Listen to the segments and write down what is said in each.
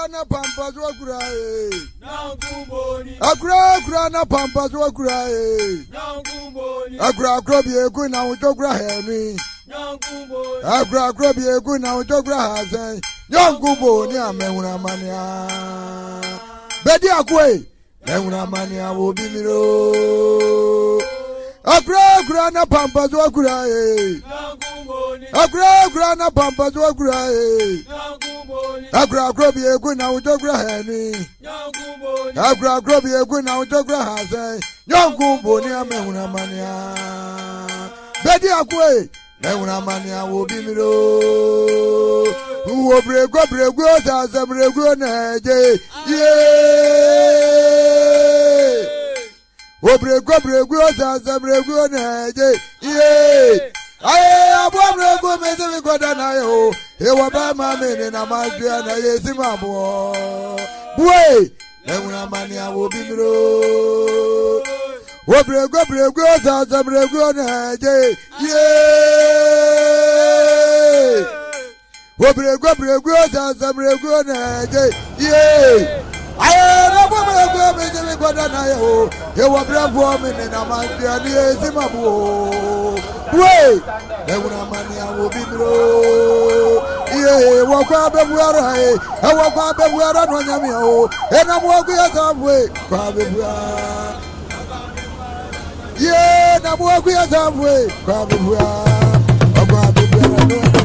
na pampas wakura akura na pampas wakura akura bi egu na utokura hemi akura bi egu na utokura hazen nyongubo ni amehuna mania bedi akwe mehuna mania wo bimiro akura na pampas wakura akura na pampas wakura akura bi egu na utokura hemi akura bi egu na utokura hazen nyongubo ni amehuna mania bedi akwe mehuna mania wo bimiro wo brego za brego na je ye wo brego za brego na je ye aye abo brego me se goda na yo e wa ba ma me na ma dua na ye si ma bo buwe mehuna mania wo bimiro wo brego za brego na je ye wo brego za brego na je ye aye na bo brego me se goda na yo e wa bravo me na ma dua na ye si ma bo buwe mehuna mania wo bimiro ye wo kwa bebuara e wo kwa bebuara no nyame o e na mo kwa za buwe kwa bebuara ye na mo kwa za buwe kwa bebuara kwa bebuara no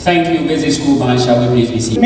Thank you, Basic School Band. Shall we please be seated?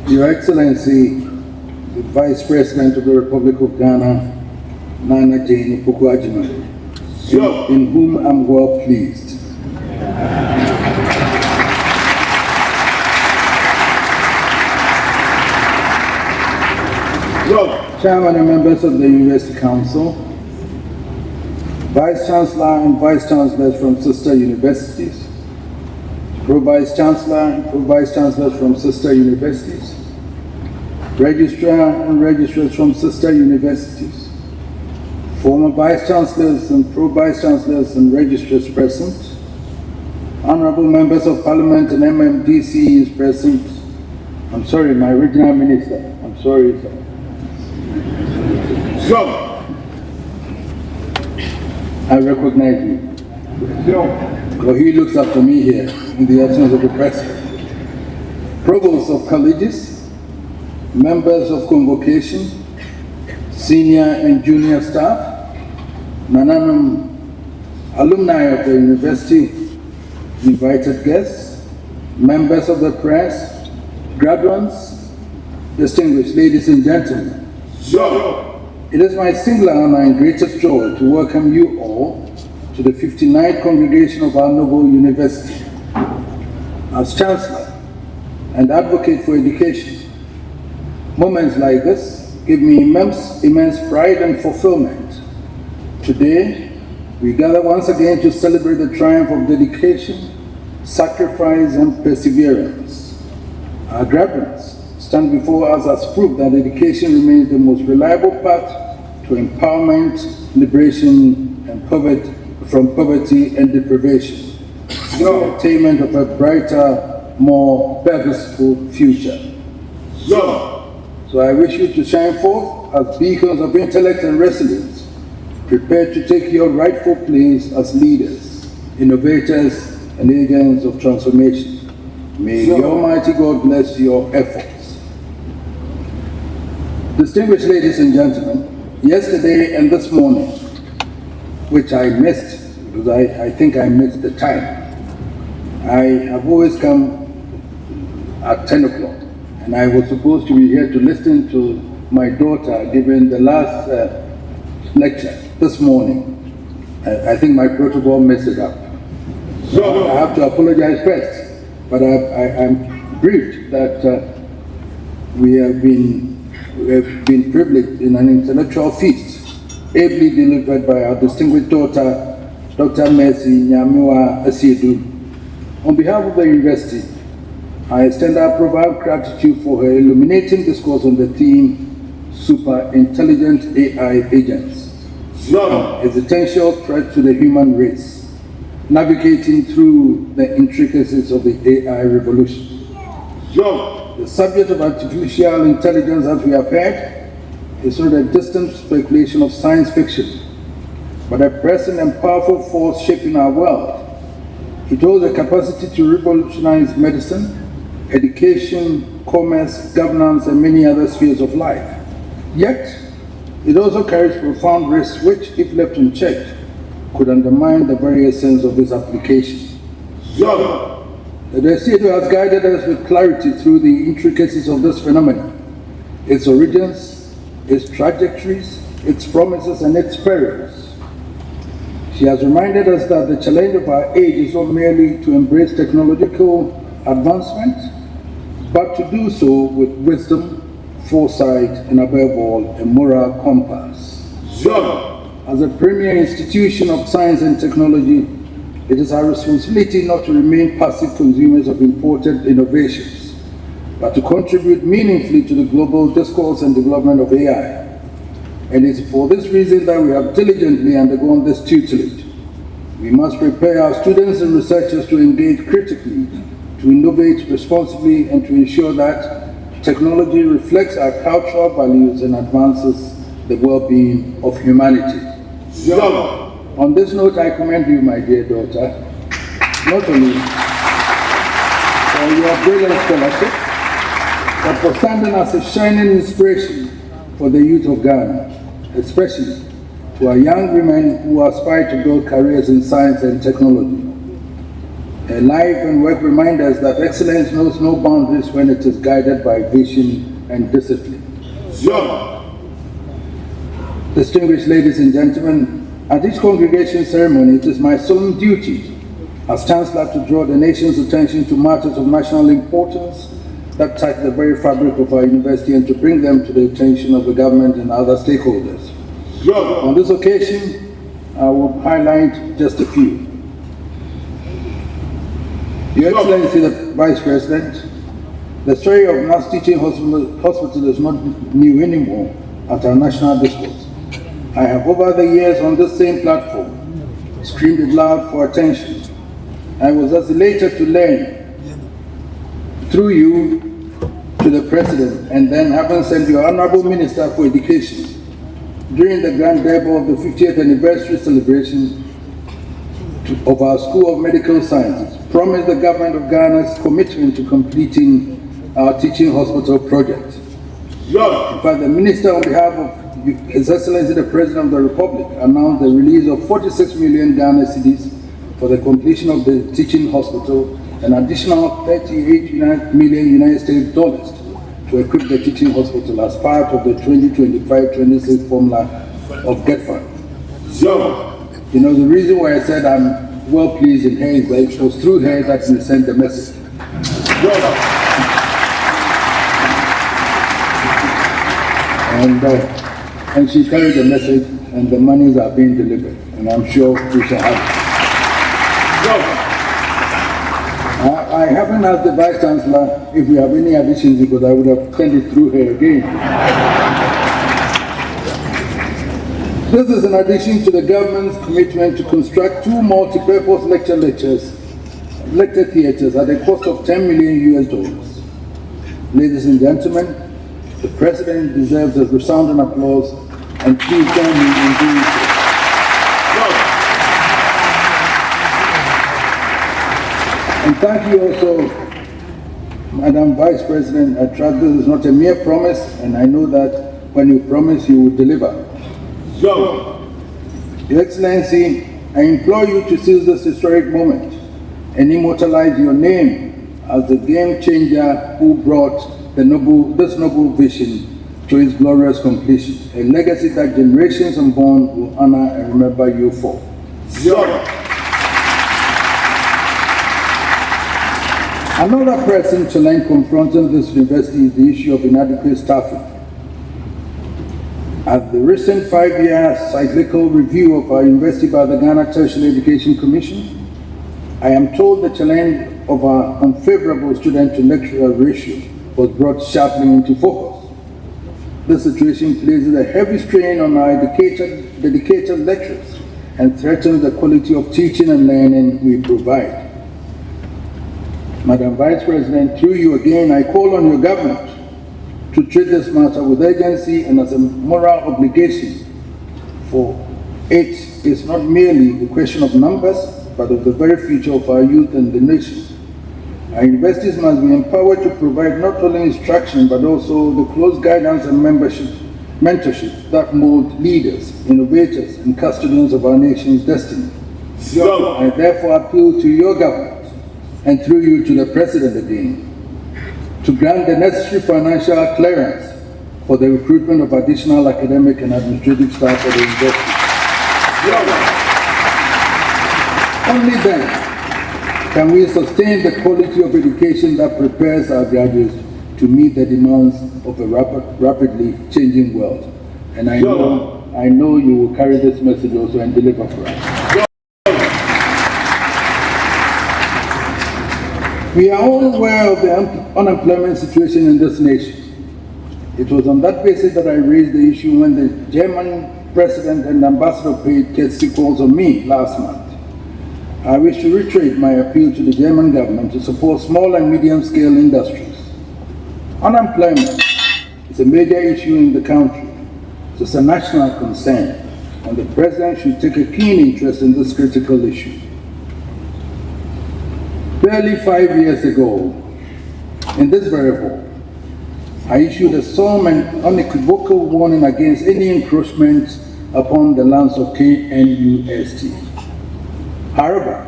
Your Excellency, the Vice President of the Republic of Ghana, Nana Jane Opoku-Agyeman, in whom I'm well pleased. Chairman and members of the University Council, Vice Chancellor and Vice Chancellors from sister universities, Pro-Vice Chancellor and Pro-Vice Chancellors from sister universities, Registrar and Registrars from sister universities, former Vice Chancellors and Pro-Vice Chancellors and Registrars present, Honorable Members of Parliament and MMDC is present. I'm sorry, my original minister. I'm sorry, sir. I recognize you. Well, he looks up to me here in the absence of the president. Provosts of colleges, members of convocation, senior and junior staff, Nananum alumni of the university, invited guests, members of the press, graduates, distinguished ladies and gentlemen. It is my singular honor and greatest joy to welcome you all to the 59th congregation of our noble university. As Chancellor and advocate for education, moments like this give me immense pride and fulfillment Today, we gather once again to celebrate the triumph of dedication, sacrifice, and perseverance. Our graduates stand before us as proof that education remains the most reliable path to empowerment, liberation, and from poverty and deprivation, the attainment of a brighter, more purposeful future. So I wish you to shine forth as beacons of intellect and resilience, prepared to take your rightful place as leaders, innovators, and agents of transformation. May the Almighty God bless your efforts. Distinguished ladies and gentlemen, yesterday and this morning, which I missed, because I think I missed the time, I have always come at 10 o'clock, and I was supposed to be here to listen to my daughter giving the last lecture this morning. I think my protocol messed it up. So I have to apologize first, but I'm briefed that we have been privileged in an intellectual feast, ably delivered by our distinguished daughter, Dr. Mercy Nyamiwa Asiedu. On behalf of the university, I extend our profound gratitude for her illuminating discourse on the theme, Super Intelligent AI Agents, Existential Threat to the Human Race, Navigating Through the Intricacies of the AI Revolution. The subject of artificial intelligence, as we have heard, is not a distant speculation of science fiction, but a present and powerful force shaping our world. It holds the capacity to revolutionize medicine, education, commerce, governance, and many other spheres of life. Yet, it also carries profound risks which, if left unchecked, could undermine the very essence of its application. The Asiedu has guided us with clarity through the intricacies of this phenomenon, its origins, its trajectories, its promises, and its perils. She has reminded us that the challenge of our age is not merely to embrace technological advancement, but to do so with wisdom, foresight, and above all, a moral compass. As a premier institution of science and technology, it is our responsibility not to remain passive consumers of imported innovations, but to contribute meaningfully to the global discourse and development of AI. And it's for this reason that we have diligently undergone this tutelage. We must prepare our students and researchers to engage critically, to innovate responsibly, and to ensure that technology reflects our cultural values and advances the well-being of humanity. On this note, I commend you, my dear daughter, not only for your brilliant scholarship, but for standing as a shining inspiration for the youth of Ghana, especially to our young women who aspire to build careers in science and technology. Her life and work remind us that excellence knows no boundaries when it is guided by vision and discipline. Distinguished ladies and gentlemen, at each congregation ceremony, it is my solemn duty as Chancellor to draw the nation's attention to matters of national importance that touch the very fabric of our university and to bring them to the attention of the government and other stakeholders. On this occasion, I will highlight just a few. Your Excellency, the Vice President, the story of KNUST Teaching Hospital is not new anymore at our national discourse. I have over the years on this same platform screamed it loud for attention. I was thus elated to learn through you to the President and then having sent your Honorable Minister for Education during the grand debut of the 50th anniversary celebration of our School of Medical Sciences, promised the government of Ghana's commitment to completing our teaching hospital project. In fact, the Minister, on behalf of His Excellency the President of the Republic, announced the release of 46 million Ghana cedis for the completion of the teaching hospital, an additional 38 million United States dollars to equip the teaching hospital as part of the 2025-26 formula of GETFund. You know, the reason why I said I'm well pleased in her is that it was through her that we sent the message. and she carried the message, and the monies are being delivered, and I'm sure we shall have it. I haven't asked the Vice Chancellor if we have any additions, because I would have sent it through her again. This is in addition to the government's commitment to construct 2 multi-purpose lecture theaters at a cost of $10 million. Ladies and gentlemen, the President deserves a resounding applause, and please join me in doing so. And thank you also, Madam Vice President. I trust this is not a mere promise, and I know that when you promise, you will deliver. Your Excellency, I implore you to seize this historic moment and immortalize your name as the game changer who brought this noble vision to its glorious completion, a legacy that generations unborn will honor and remember you for. Another pressing challenge confronting this university is the issue of inadequate staffing. At the recent 5-year cyclical review of our university by the Ghana Tertiary Education Commission, I am told the challenge of our unfavorable student-to-lecturer ratio was brought sharply into focus. This situation places a heavy strain on our dedicated lecturers and threatens the quality of teaching and learning we provide. Madam Vice President, through you again, I call on your government to treat this matter with urgency and as a moral obligation, for it is not merely the question of numbers, but of the very future of our youth and the nation. Our universities must be empowered to provide not only instruction, but also the close guidance and mentorship that mold leaders, innovators, and custodians of our nation's destiny. I therefore appeal to your government, and through you to the President again, to grant the necessary financial clearance for the recruitment of additional academic and administrative staff for the university. Only then can we sustain the quality of education that prepares our graduates to meet the demands of a rapidly changing world. And I know you will carry this message also and deliver for us. We are all aware of the unemployment situation in this nation. It was on that basis that I raised the issue when the German President and Ambassador paid courtesy calls on me last month. I wish to reiterate my appeal to the German government to support small and medium-scale industries. Unemployment is a major issue in the country. It is a national concern, and the President should take a keen interest in this critical issue. Barely 5 years ago, in this very hall, I issued a solemn and unequivocal warning against any encroachment upon the lands of KNUST. However,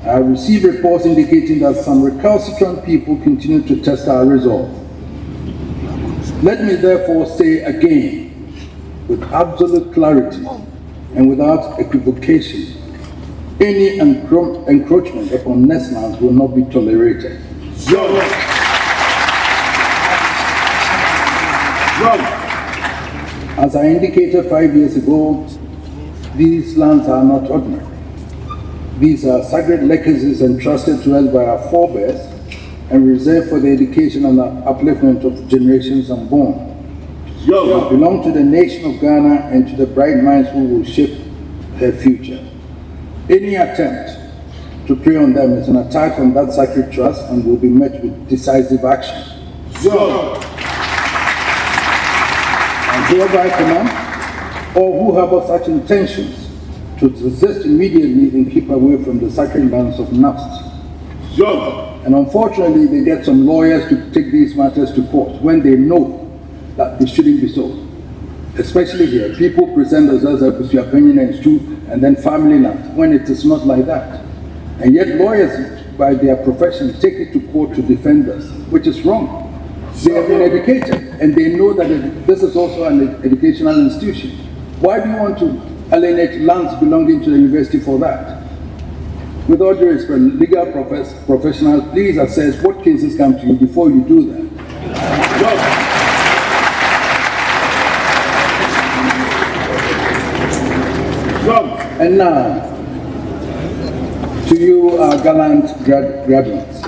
I have received reports indicating that some recalcitrant people continue to test our resolve. Let me therefore say again, with absolute clarity and without equivocation, any encroachment upon Nestlands will not be tolerated. As I indicated 5 years ago, these lands are not ordinary. These are sacred legacies entrusted to us by our forebears and reserved for the education and upliftment of generations unborn. They belong to the nation of Ghana and to the bright minds who will shape their future. Any attempt to prey on them is an attack on that sacred trust and will be met with decisive action. I hereby command all who harbor such intentions to desist immediately and keep away from the sacred lands of KNUST. And unfortunately, they get some lawyers to take these matters to court when they know that it shouldn't be so. Especially here, people present themselves as Opemsuo and Stu and then family land, when it is not like that. And yet lawyers, by their profession, take it to court to defend us, which is wrong. They have been educated, and they know that this is also an educational institution. Why do you want to alienate lands belonging to the university for that? With all due respect, legal professionals, please assess what cases come to you before you do that. And now, to you, our gallant graduates,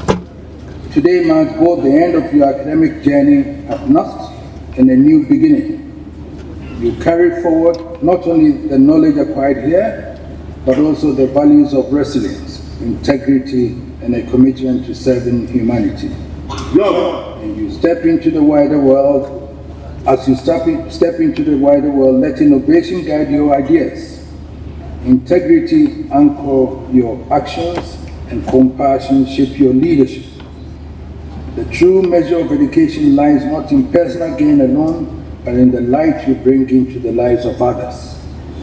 today marks both the end of your academic journey at KNUST and a new beginning. You carry forward not only the knowledge acquired here, but also the values of resilience, integrity, and a commitment to serving humanity. And you step into the wider world. As you step into the wider world, let innovation guide your ideas, integrity anchor your actions, and compassion shape your leadership. The true measure of education lies not in personal gain alone, but in the light you bring into the lives of others.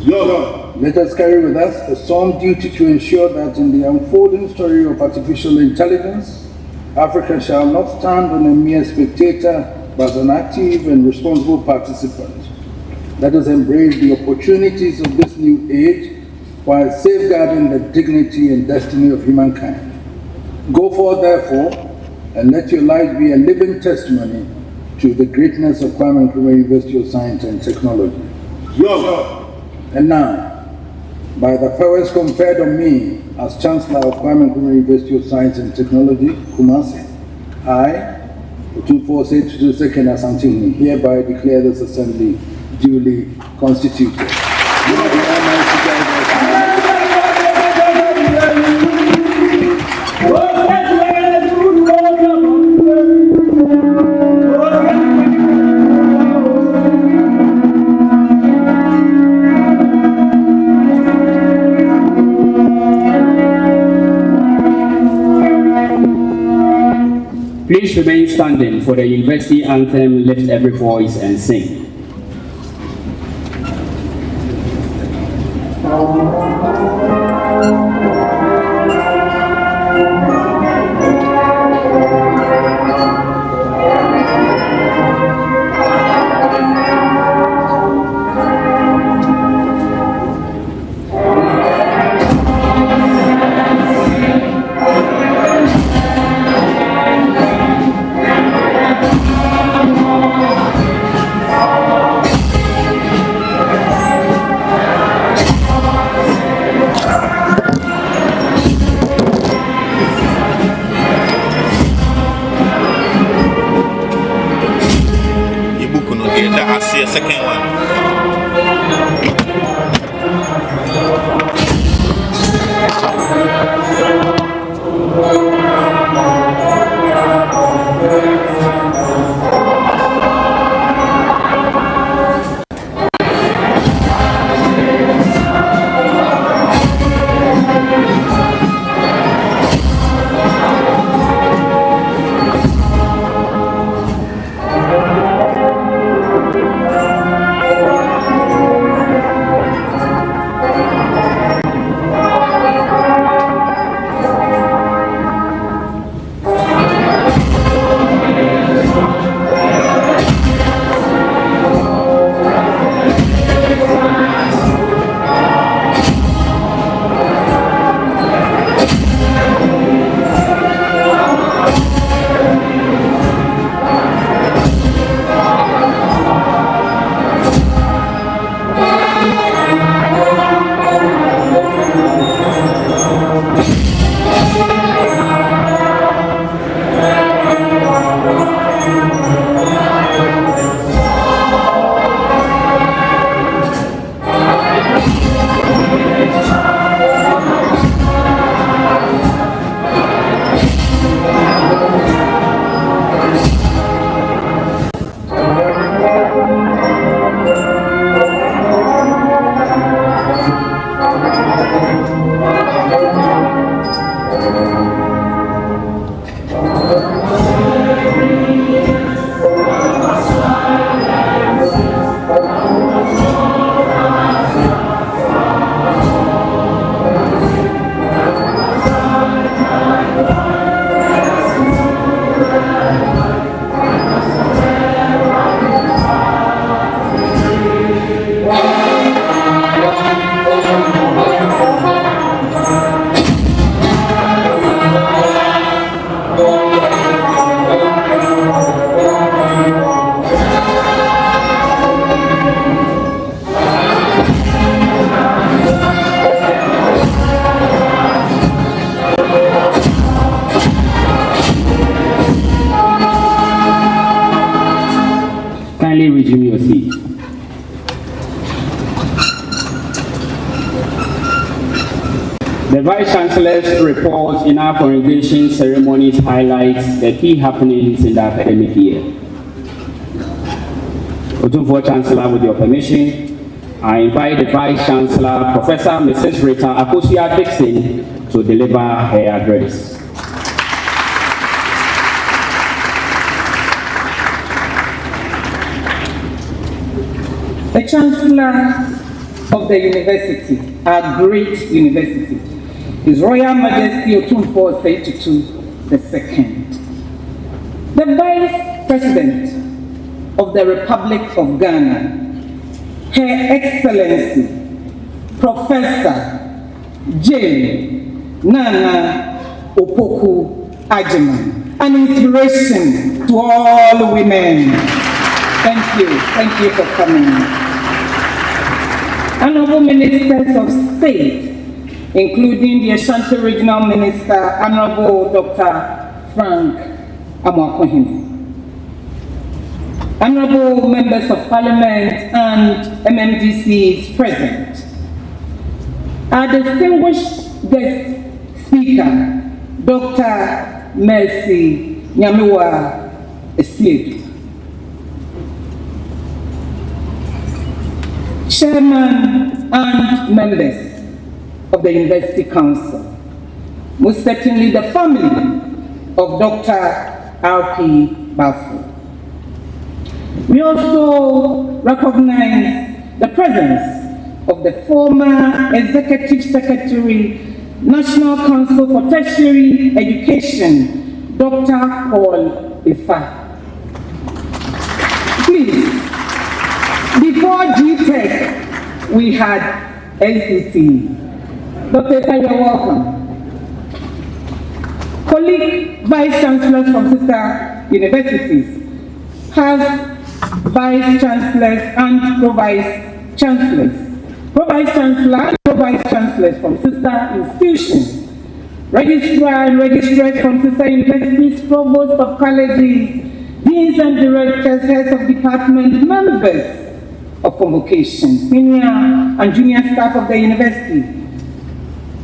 Let us carry with us a solemn duty to ensure that in the unfolding story of artificial intelligence, Africa shall not stand on a mere spectator, but as an active and responsible participant. Let us embrace the opportunities of this new age while safeguarding the dignity and destiny of humankind. Go forth, therefore, and let your life be a living testimony to the greatness of Kwame Nkrumah University of Science and Technology. And now, by the powers conferred on me as Chancellor of Kwame Nkrumah University of Science and Technology, Kumasi, I, Otumfuo Second Asantini, hereby declare this assembly duly constituted. Please remain standing for the university anthem. Lift every voice and sing. Oh, The Vice Chancellor's report in our congregation ceremonies highlights the key happenings in the academic year. Otumfuo Chancellor, with your permission, I invite the Vice Chancellor, Professor Mrs. Rita Akosia Dixon, to deliver her address. The Chancellor of the university, our great university, His Royal Majesty Otumfuo II. The Vice President of the Republic of Ghana, Her Excellency, Professor Jane Nana Opoku Agyemang, an inspiration to all women. Thank you for coming. Honorable Ministers of State, including the Ashanti Regional Minister, Honorable Dr. Frank Amoakohene. Honorable Members of Parliament and MMDCs present. Our distinguished guest speaker, Dr. Mercy Nyamiwa Esiedu. Chairman and members of the University Council, most certainly the family of Dr. R.P. Bafo. We also recognize the presence of the former Executive Secretary, National Council for Tertiary Education, Dr. Paul Ifa. Please, before GTech, we had NCT. Dr. Ifa, you're welcome. Colleague Vice Chancellors from sister universities have Vice Chancellors and Pro-Vice Chancellors. Pro-Vice Chancellor and Pro-Vice Chancellors from sister institutions. Registrar and registrars from sister universities, provosts of colleges, deans and directors, heads of department, members of convocation, senior and junior staff of the university,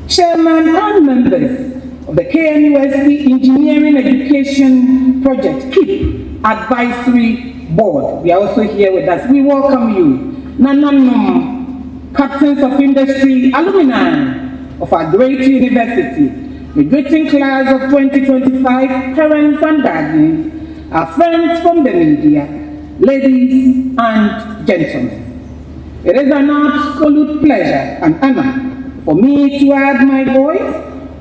chairman and members of the KNUST Engineering Education Project, KEEP Advisory Board. We are also here with us. We welcome you. Nananum, captains of industry, alumni of our great university, the graduating class of 2025, parents and guardians, our friends from the media, ladies and gentlemen. It is an absolute pleasure and honor for me to add my voice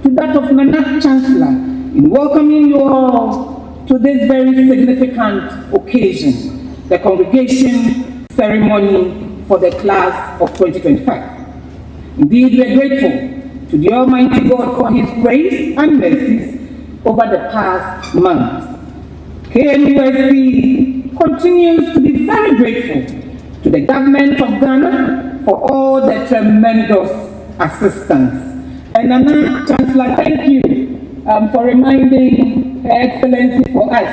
to that of Nana Chancellor in welcoming you all to this very significant occasion, the congregation ceremony for the class of 2025. Indeed, we are grateful to the Almighty God for His grace and mercies over the past months. KNUST continues to be very grateful to the government of Ghana for all the tremendous assistance. And Nana Chancellor, thank you for reminding Her Excellency for us.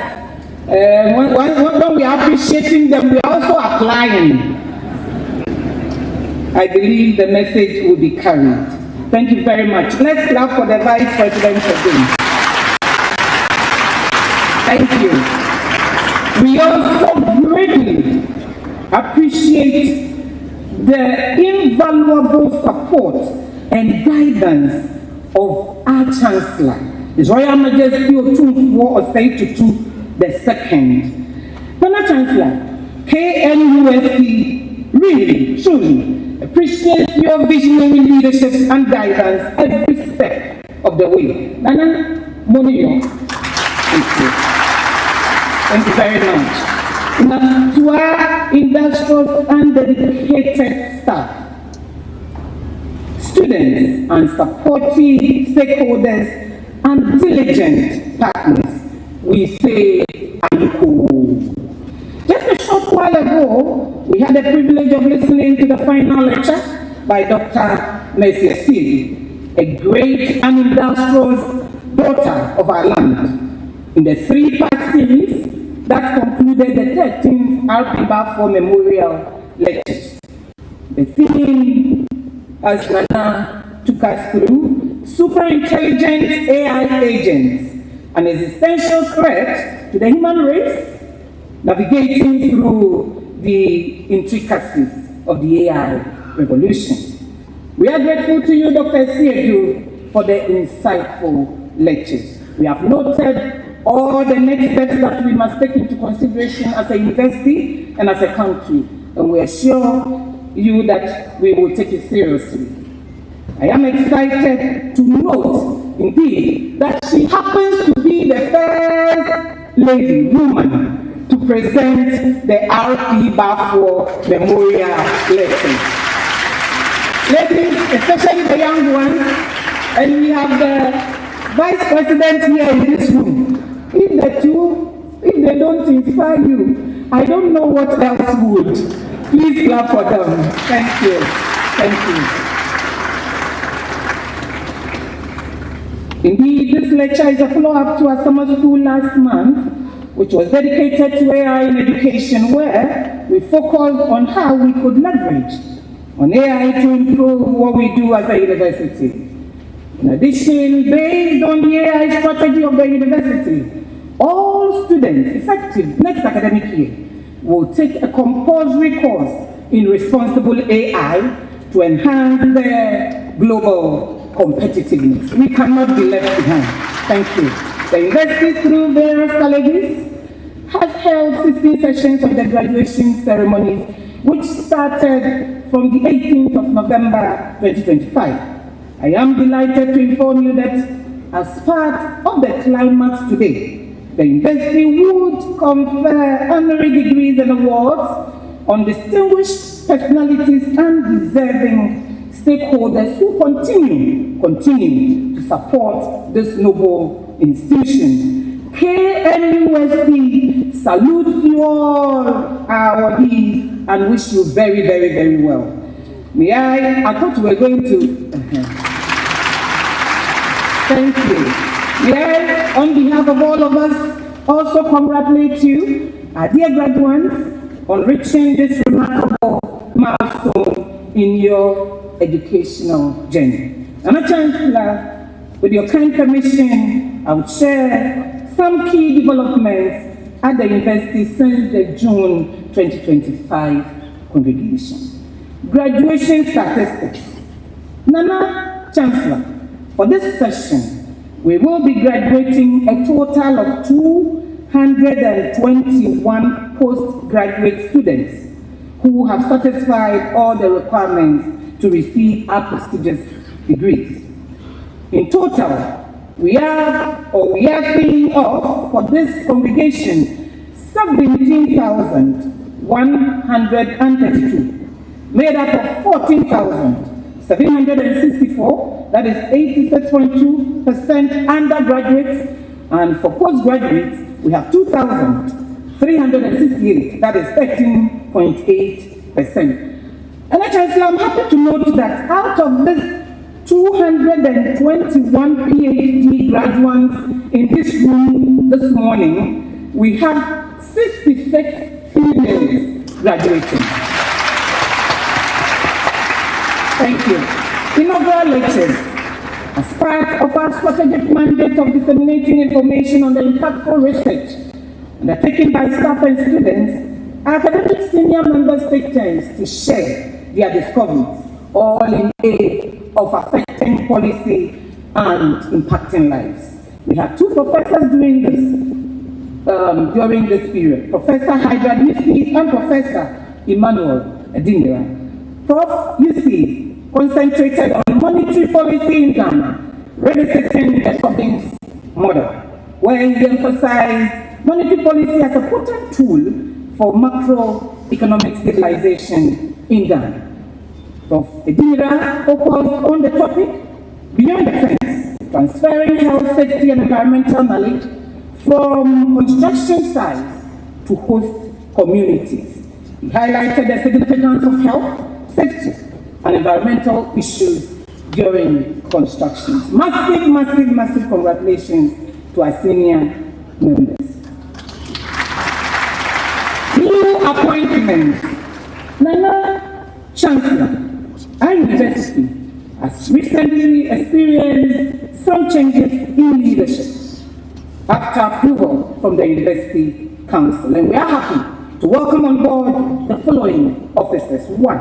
When we are appreciating them, we are also applying. I believe the message will be carried. Thank you very much. Let's clap for the Vice President again. Thank you. We also greatly appreciate the invaluable support and guidance of our Chancellor, His Royal Majesty Otumfuo II. Nana Chancellor, KNUST really, truly appreciates your visionary leadership and guidance every step of the way. Nana Moniyo, thank you. Thank you very much. Now, to our industrious and dedicated staff, students and supportive stakeholders and diligent partners, we say Anko. Just a short while ago, we had the privilege of listening to the final lecture by Dr. Mercy Esiedu, a great and industrious daughter of our land, in the three-part series that concluded the 13th R.P. Bafo Memorial Lectures. The theme, as Nana took us through, super intelligent AI agents, an existential threat to the human race, navigating through the intricacies of the AI revolution. We are grateful to you, Dr. Siedu, for the insightful lectures. We have noted all the next steps that we must take into consideration as a university and as a country, and we assure you that we will take it seriously. I am excited to note, indeed, that she happens to be the first lady, woman, to present the R.P. Balfour Memorial Lecture. Ladies, especially the young ones, and we have the Vice President here in this room. If they don't inspire you, I don't know what else would. Please clap for them. Thank you. Thank you. Indeed, this lecture is a follow-up to our summer school last month, which was dedicated to AI in education, where we focused on how we could leverage on AI to improve what we do as a university. In addition, based on the AI strategy of the university, all students effective next academic year will take a compulsory course in responsible AI to enhance their global competitiveness. We cannot be left behind. Thank you. The university, through various colleges, has held 16 sessions of the graduation ceremonies, which started from the 18th of November 2025. I am delighted to inform you that as part of the climax today, the university would confer honorary degrees and awards on distinguished personalities and deserving stakeholders who continue to support this noble institution. KNUST salutes you all, our awardees, and wish you very, very, very well. I thought we were going to... Thank you. May I, on behalf of all of us, also congratulate you, our dear graduates, on reaching this remarkable milestone in your educational journey. And Chancellor, with your kind permission, I will share some key developments at the university since the June 2025 congregation. Graduation statistics. Nana Chancellor, for this session, we will be graduating a total of 221 postgraduate students who have satisfied all the requirements to receive our prestigious degrees. In total, we are seeing off for this congregation 17,132, made up of 14,764, that is 86.2% undergraduates, and for postgraduates, we have 2,368, that is 13.8%. And Chancellor, I'm happy to note that out of this 221 PhD graduates in this room this morning, we have 66 females graduating. Thank you. Inaugural lectures. As part of our strategic mandate of disseminating information on the impactful research undertaken by staff and students, our academic senior members take turns to share their discoveries, all in aid of affecting policy and impacting lives. We have two professors doing this during this period, Professor Hydra Yusi and Professor Emmanuel Adindra. Prof. Yusi concentrated on monetary policy in Ghana, revisiting the Tobin's model, where he emphasized monetary policy as a potent tool for macroeconomic stabilization in Ghana. Prof. Adindra focused on the topic beyond the fence, transferring health, safety, and environmental knowledge from construction sites to host communities. He highlighted the significance of health, safety, and environmental issues during construction. Massive congratulations to our senior members. New appointments. Nana Chancellor, our university has recently experienced some changes in leadership after approval from the University Council. And we are happy to welcome on board the following officers. 1,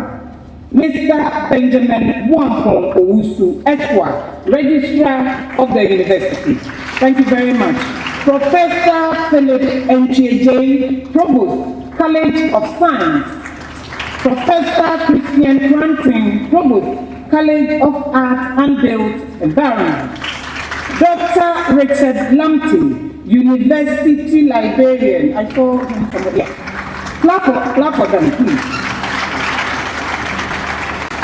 Mr. Benjamin Wampong Owusu, Esquire, Registrar of the University. Thank you very much. Professor Philip Nchej, Provost, College of Science. Professor Christian Granting, Provost, College of Art and Built Environment. Dr. Richard Lamptey, University Librarian. I saw him somewhere. Yeah. Clap for them, please.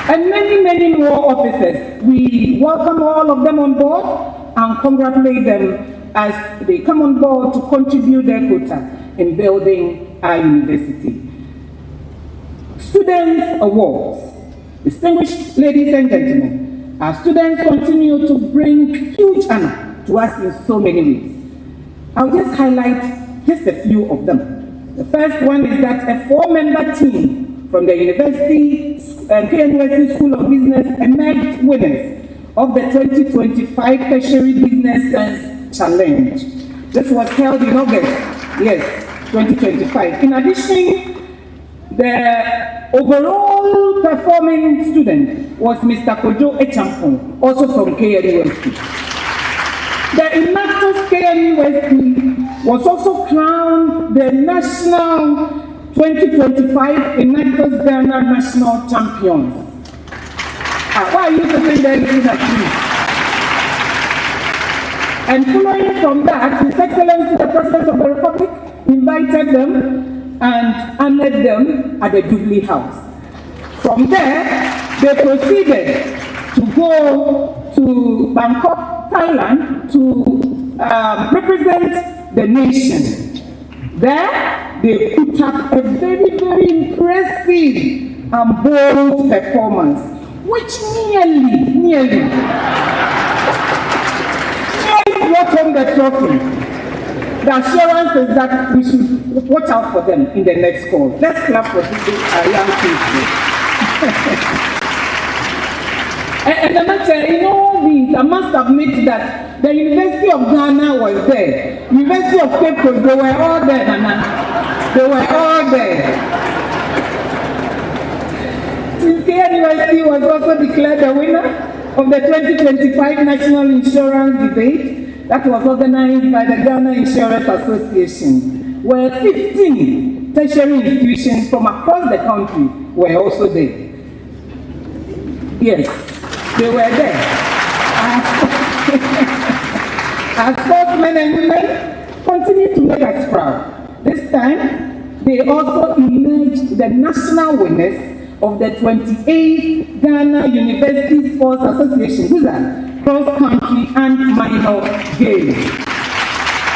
And many more officers. We welcome all of them on board and congratulate them as they come on board to contribute their quota in building our university. Students Awards. Distinguished ladies and gentlemen, our students continue to bring huge honor to us in so many ways. I'll just highlight just a few of them. The first one is that a 4-member team from the University KNUST School of Business emerged winners of the 2025 Tertiary Business Science Challenge. This was held in August, yes, 2025. In addition, the overall performing student was Mr. Kojo Echampong, also from KNUST. The Inatos KNUST was also crowned the National 2025 Inatos Ghana National Champions. Why are you sitting there looking at me? And following from that, His Excellency the President of the Republic invited them and honored them at the Jubilee House. From there, they proceeded to go to Bangkok, Thailand, to represent the nation. There, they put up a very impressive and bold performance, which nearly brought home the trophy. The assurance is that we should watch out for them in the next call. Let's clap for these young people. And in all these, I must admit that the University of Ghana was there. University of Cape Coast, they were all there, Nana. They were all there. KNUST was also declared the winner of the 2025 National Insurance Debate that was organized by the Ghana Insurance Association, where 15 tertiary institutions from across the country were also there. Yes, they were there. Our sportsmen and women continue to make us proud. This time, they also emerged the national winners of the 28th Ghana University Sports Association, WUSA, cross-country and minor games.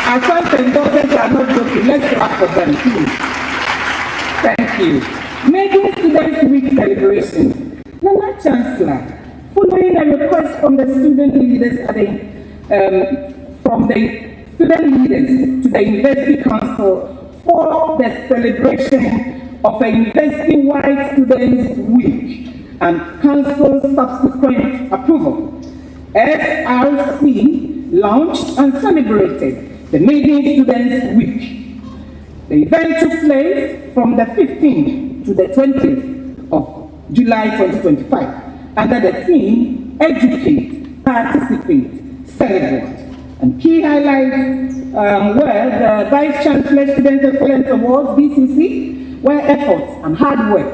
Our sons and daughters are not joking. Let's clap for them, please. Thank you. Making Students' Week celebration. Nana Chancellor, following a request from the student leaders to the University Council for the celebration of a university-wide Students' Week and Council's subsequent approval, SRC launched and celebrated the Maiden Students' Week. The event took place from the 15th to the 20th of July 2025 under the theme Educate, Participate, Celebrate. And key highlights were the Vice Chancellor Student Excellence Awards, BCC, where efforts and hard work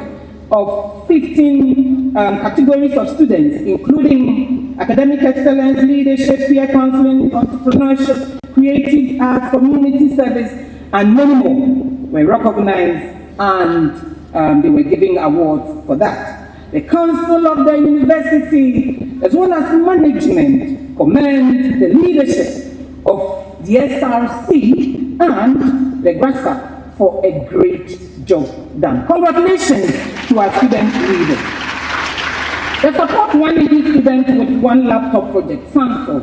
of 15 categories of students, including academic excellence, leadership, peer counseling, entrepreneurship, creative arts, community service, and many more, were recognized and they were giving awards for that. The Council of the University, as well as management, commend the leadership of the SRC and the GRASA for a great job done. Congratulations to our student leaders. The support one needy student with one laptop project, Chancellor.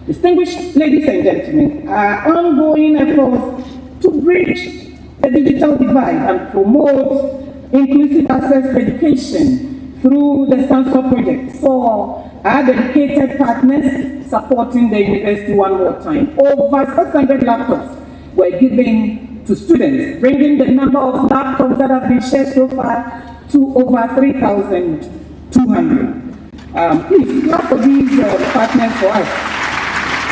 Distinguished ladies and gentlemen, our ongoing efforts to bridge the digital divide and promote inclusive access to education through the Chancellor project saw Our dedicated partners supporting the university one more time. Over 600 laptops were given to students, bringing the number of laptops that have been shared so far to over 3,200. Please clap for these partners for us.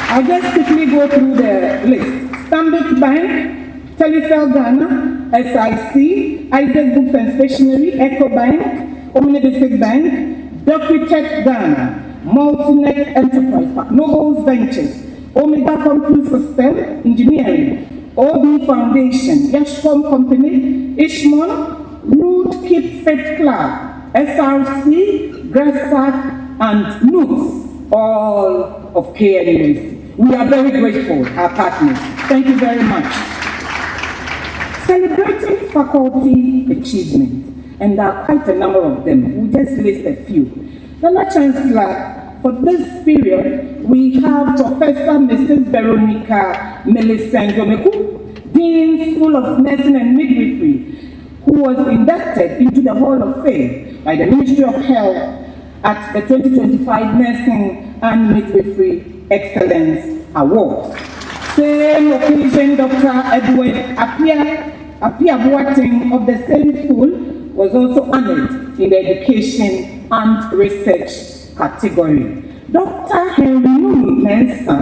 I'll just quickly go through the list. Stanbic Bank, Telecel Ghana, SIC, Isaac Books and Stationery, EcoBank, Omnibus Bank, DocuTech Ghana, Multinet Enterprise, Nobles Ventures, Omega Computer System Engineering, OB Foundation, Yashcom Company, Ishmon, Root Keep Fit Club, SRC, Grassac, and KNUST, all of KNUST. We are very grateful, our partners. Thank you very much. Celebrating faculty achievement, and there are quite a number of them. We'll just list a few. The Chancellor, for this period, we have Professor Mrs. Veronica Millicent Jomeku, Dean, School of Nursing and Midwifery, who was inducted into the Hall of Fame by the Ministry of Health at the 2025 Nursing and Midwifery Excellence Award. Same occasion, Dr. Edward Apia Boateng of the same school was also honored in the Education and Research category. Dr. Henry Mensah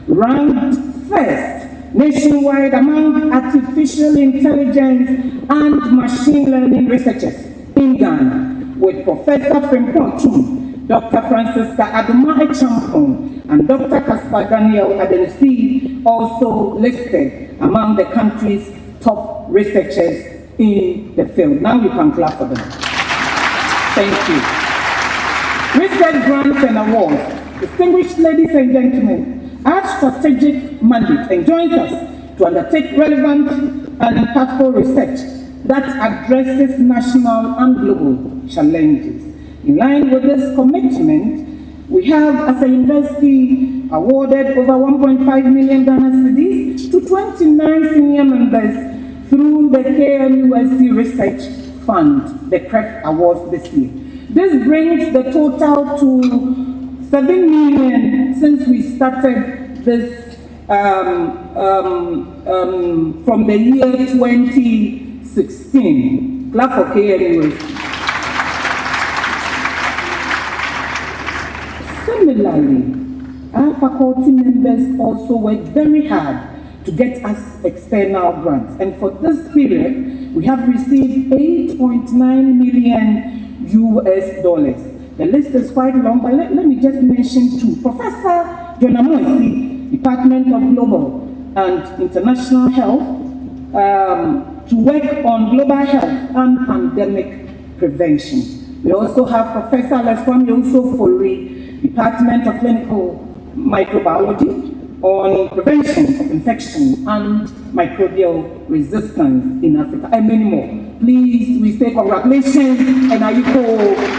ranked first nationwide among artificial intelligence and machine learning researchers in Ghana, with Professor Frimpong Chum, Dr. Francisca Aduma Echampong, and Dr. Caspar Daniel Adenisi also listed among the country's top researchers in the field. Now you can clap for them. Thank you. Research grants and awards. Distinguished ladies and gentlemen, our strategic mandate enjoins us to undertake relevant and impactful research that addresses national and global challenges. In line with this commitment, we have, as a university, awarded over 1.5 million Ghana cedis to 29 senior members through the KNUST Research Fund, the CREF Awards this year. This brings the total to 7 million since we started this from the year 2016. Clap for KNUST. Similarly, our faculty members also worked very hard to get us external grants. And for this period, we have received $8.9 million. The list is quite long, but let me just mention two. Professor John Amoisi, Department of Global and International Health, to work on global health and pandemic prevention. We also have Professor Leskwame Usofori, Department of Clinical Microbiology, on prevention of infection and microbial resistance in Africa, and many more. Please, we say congratulations and I equal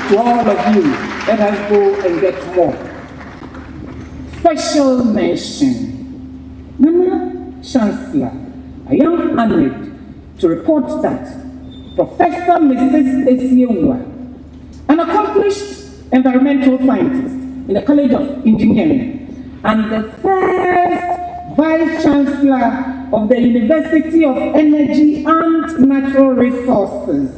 to all of you. Let us go and get more. Special mention. Nana Chancellor, I am honored to report that Professor Mrs. Esiewa, an accomplished environmental scientist in the College of Engineering, and the first Vice Chancellor of the University of Energy and Natural Resources,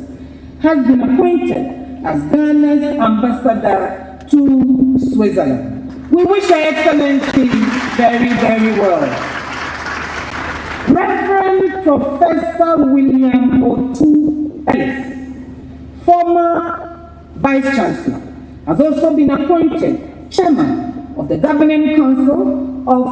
has been appointed as Ghana's ambassador to Switzerland. We wish Her Excellency very, very well. Reverend Professor William Otu Ellis, former Vice Chancellor, has also been appointed Chairman of the Governing Council of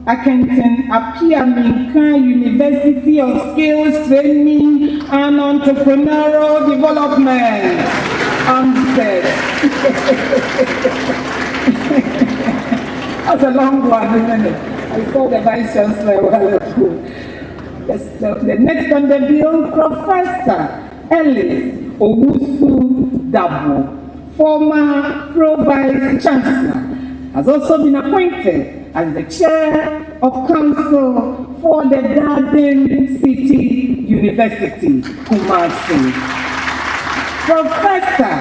Akenton Apia-Minka University of Skills Training and Entrepreneurial Development. That's a long one, isn't it? I saw the Vice Chancellor a while ago. The next on the bill, Professor Ellis Owusu Dabo, former Pro-Vice Chancellor, has also been appointed as the Chair of Council for the Garden City University, Kumasi. Professor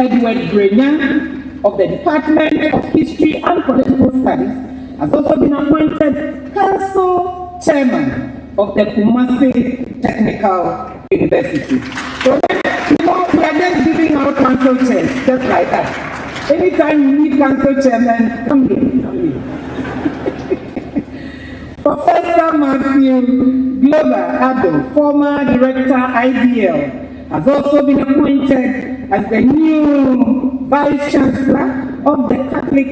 Edward Brenya, of the Department of History and Political Studies, has also been appointed Council Chairman of the Kumasi Technical University. So, we are just giving out council chairs, just like that. Anytime you need council chairman, come here. Professor Matthew Glover Addo, former director IDL, has also been appointed as the new Vice Chancellor of the Catholic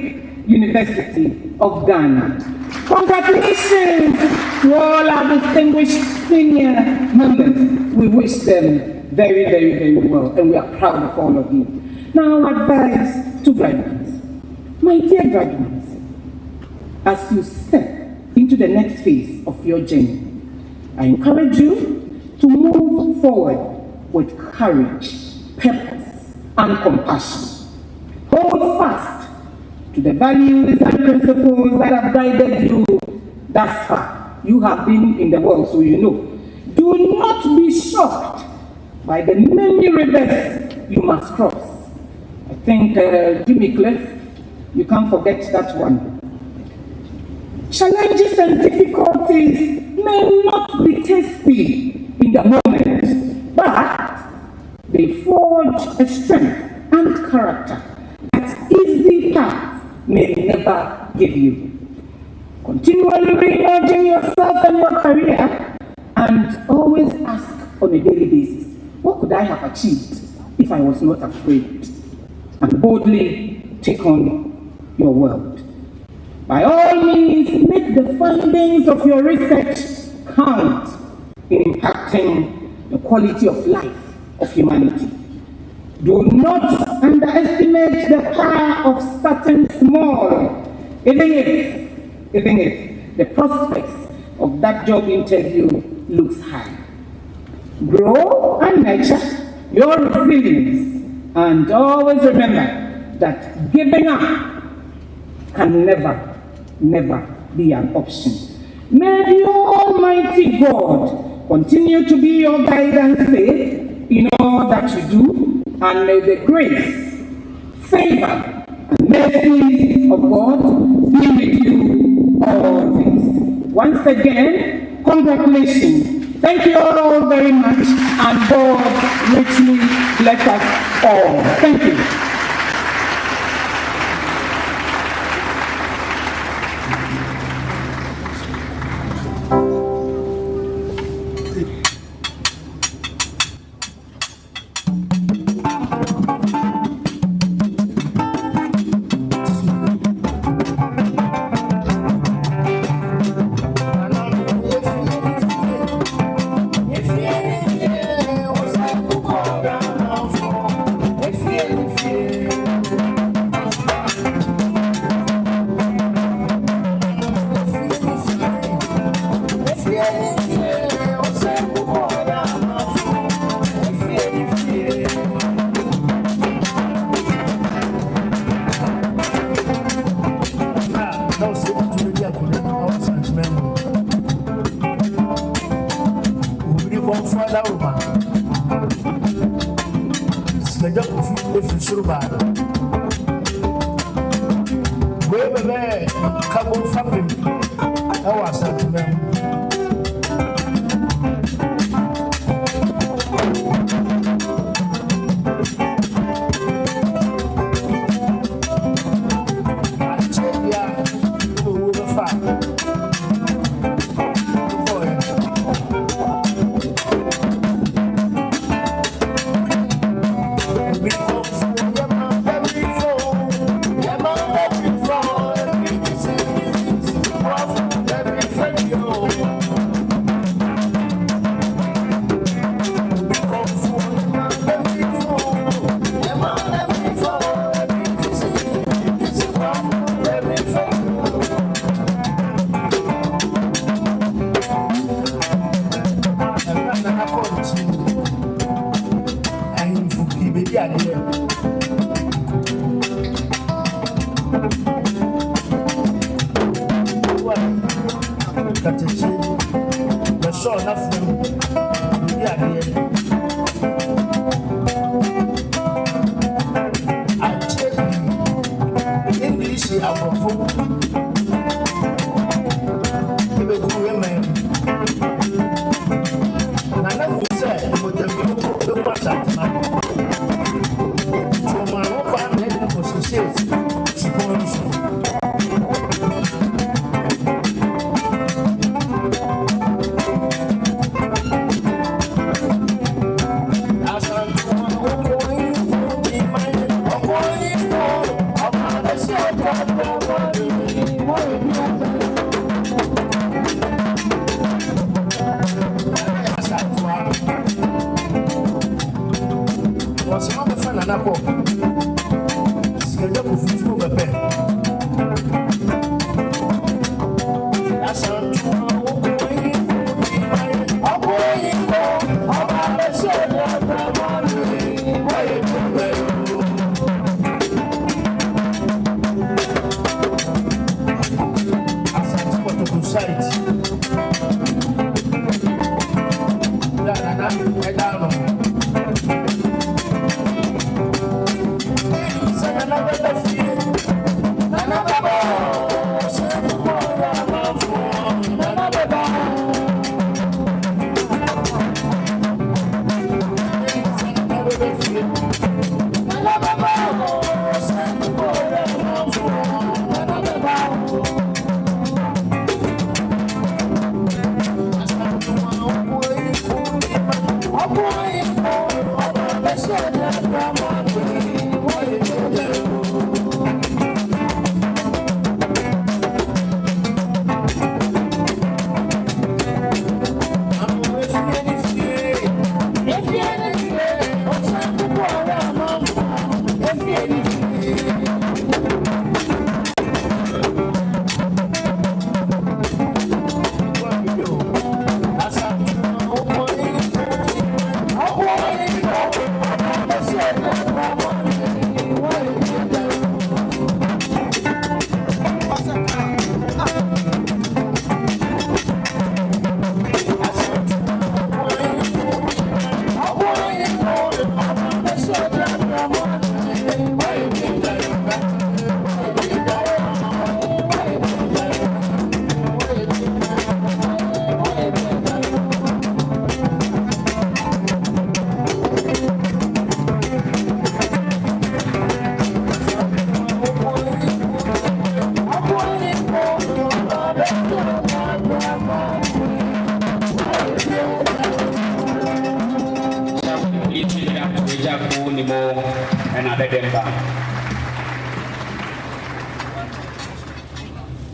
University of Ghana. Congratulations to all our distinguished senior members. We wish them very, very, very well, and we are proud of all of you. Now, advice to graduates. My dear graduates, as you step into the next phase of your journey, I encourage you to move forward with courage, purpose, and compassion. Hold fast to the values and principles that have guided you thus far. You have been in the world, so you know. Do not be shocked by the many rivers you must cross. I think, Jimmy Cliff, you can't forget that one. Challenges and difficulties may not be tasty in the moment, but they forge a strength and character that easy paths may never give you. Continually re-emerging yourself and your career, and always ask on a daily basis, what could I have achieved if I was not afraid? And boldly take on your world. By all means, make the findings of your research count in impacting the quality of life of humanity. Do not underestimate the power of starting small, even if the prospects of that job interview looks high. Grow and nurture your resilience, and always remember that giving up can never be an option. May the Almighty God continue to be your guidance in all that you do, and may the grace, favor, and mercy of God be with you always. Once again, congratulations. Thank you all very much, and God richly bless us all. Thank you.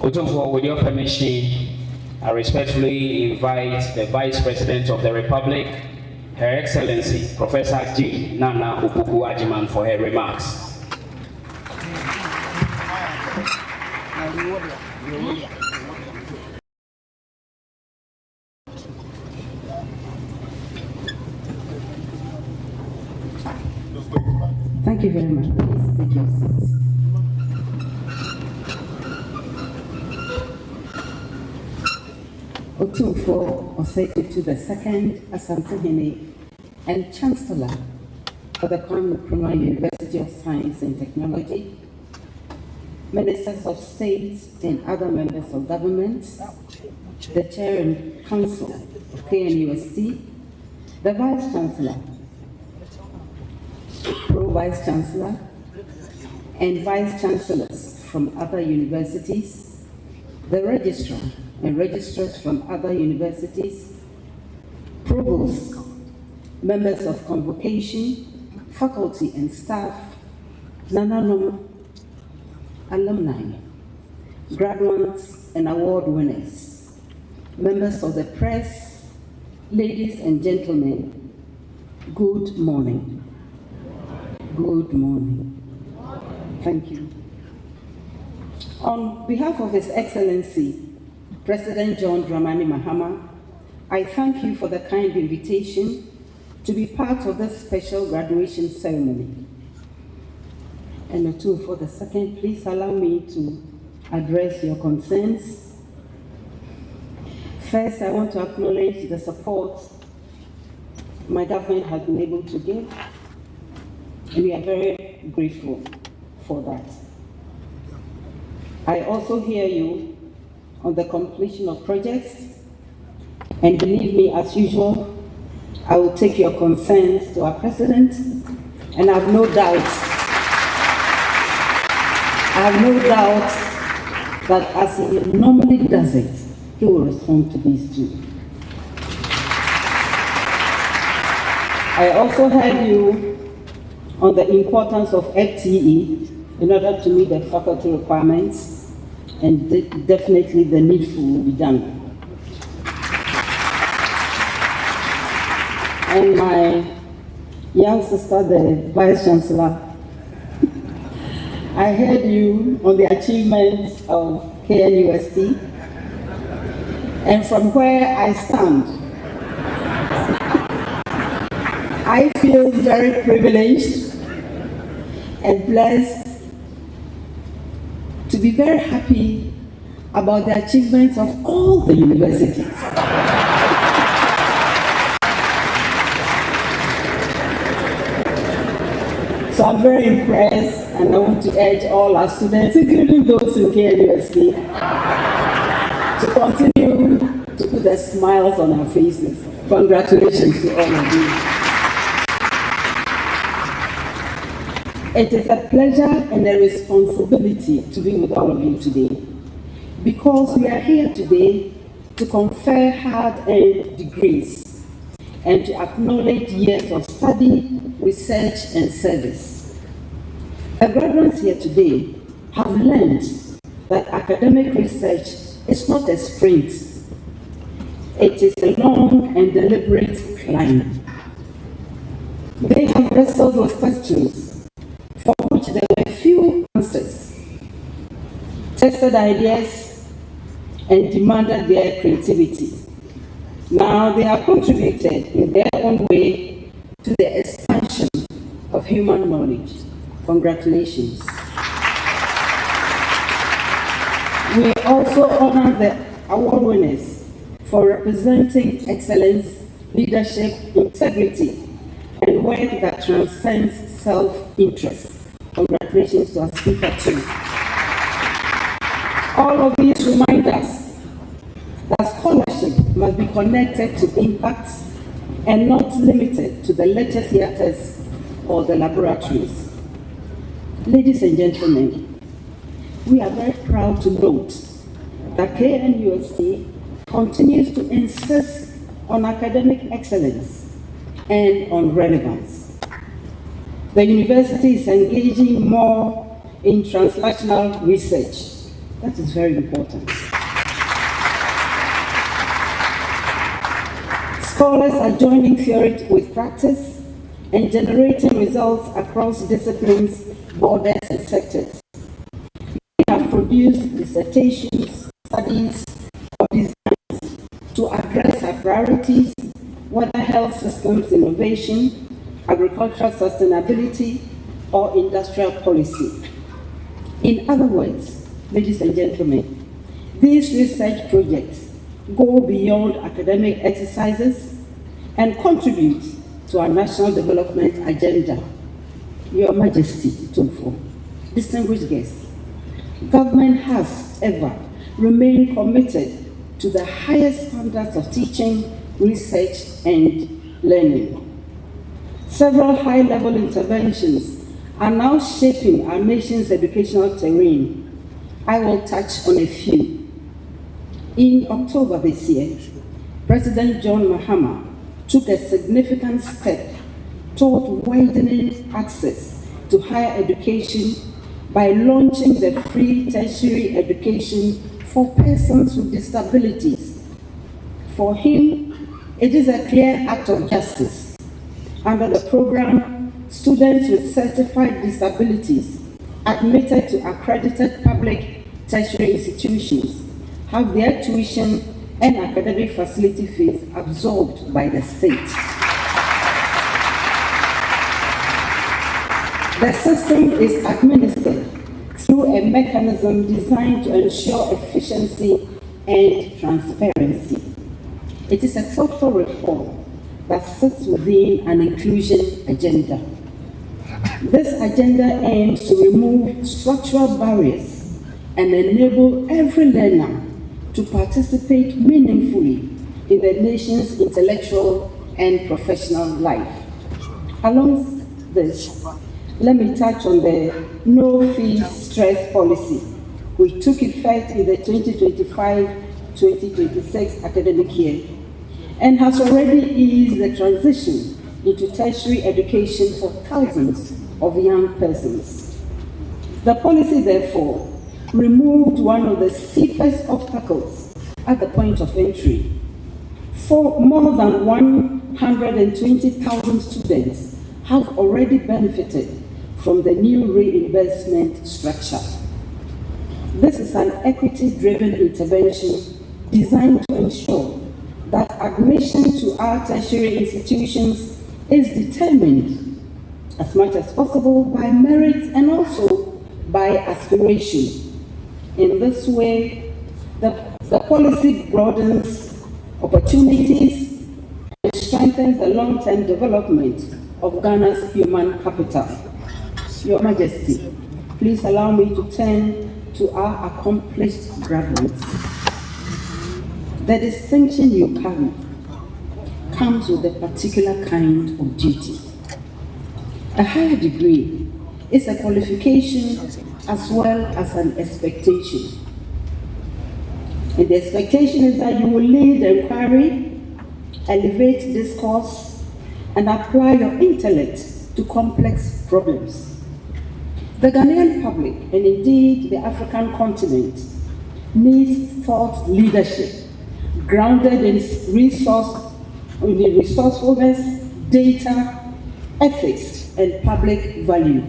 Otumfuo, with your permission, I respectfully invite the Vice President of the Republic, Her Excellency, Professor G. Nana Upuku Ajiman, for her remarks. Thank you very much. Please take your seats. Otumfuo Osei the second Asantehene and Chancellor of the KNUST University of Science and Technology, Ministers of State and other members of government, the Chair and Council of KNUST, the Vice Chancellor, Pro-Vice Chancellor, and Vice Chancellors from other universities, the Registrar and Registrars from other universities, Provosts, members of convocation, faculty and staff, Nananom alumni, graduates and award winners, members of the press, ladies and gentlemen, good morning. Good morning. Thank you. On behalf of His Excellency, President John Dramani Mahama, I thank you for the kind invitation to be part of this special graduation ceremony. And Otumfuo the second, please allow me to address your concerns. First, I want to acknowledge the support my government has been able to give, and we are very grateful for that. I also hear you on the completion of projects, and believe me, as usual, I will take your concerns to our president, and I have no doubt that as he normally does it, he will respond to these too. I also heard you on the importance of FTE in order to meet the faculty requirements, and definitely the needful will be done. And my young sister, the Vice Chancellor, I heard you on the achievements of KNUST, and from where I stand, I feel very privileged and blessed to be very happy about the achievements of all the universities. So I'm very impressed, and I want to urge all our students, including those in KNUST, to continue to put the smiles on our faces. Congratulations to all of you. It is a pleasure and a responsibility to be with all of you today, because we are here today to confer hard-earned degrees and to acknowledge years of study, research, and service. The graduates here today have learned that academic research is not a sprint. It is a long and deliberate climb. They have wrestled with questions for which there were few answers, tested ideas, and demanded their creativity. Now they have contributed in their own way to the expansion of human knowledge. Congratulations. We also honor the award winners for representing excellence, leadership, integrity, and work that transcends self-interest. Congratulations to our speaker too. All of these remind us that scholarship must be connected to impact and not limited to the lecture theaters or the laboratories. Ladies and gentlemen, we are very proud to note that KNUST continues to insist on academic excellence and on relevance. The university is engaging more in translational research. That is very important. Scholars are joining theory with practice and generating results across disciplines, borders, and sectors. We have produced dissertations, studies, or designs to address our priorities, whether health systems innovation, agricultural sustainability, or industrial policy. In other words, ladies and gentlemen, these research projects go beyond academic exercises and contribute to our national development agenda. Your Majesty, Otumfuo, distinguished guests, government has ever remained committed to the highest standards of teaching, research, and learning. Several high-level interventions are now shaping our nation's educational terrain. I will touch on a few. In October this year, President John Mahama took a significant step toward widening access to higher education by launching the free tertiary education for persons with disabilities. For him, it is a clear act of justice. Under the program, students with certified disabilities admitted to accredited public tertiary institutions have their tuition and academic facility fees absorbed by the state. The system is administered through a mechanism designed to ensure efficiency and transparency. It is a thoughtful reform that sits within an inclusion agenda. This agenda aims to remove structural barriers and enable every learner to participate meaningfully in the nation's intellectual and professional life. Along this, let me touch on the no-fee stress policy, which took effect in the 2025-2026 academic year and has already eased the transition into tertiary education for thousands of young persons. The policy, therefore, removed one of the steepest obstacles at the point of entry. For more than 120,000 students have already benefited from the new reimbursement structure. This is an equity-driven intervention designed to ensure that admission to our tertiary institutions is determined as much as possible by merit and also by aspiration. In this way, the policy broadens opportunities and strengthens the long-term development of Ghana's human capital. Your Majesty, please allow me to turn to our accomplished graduates. The distinction you carry comes with a particular kind of duty. A higher degree is a qualification as well as an expectation. And the expectation is that you will lead inquiry, elevate discourse, and apply your intellect to complex problems. The Ghanaian public, and indeed the African continent, needs thought leadership grounded in resourcefulness, data, ethics, and public value.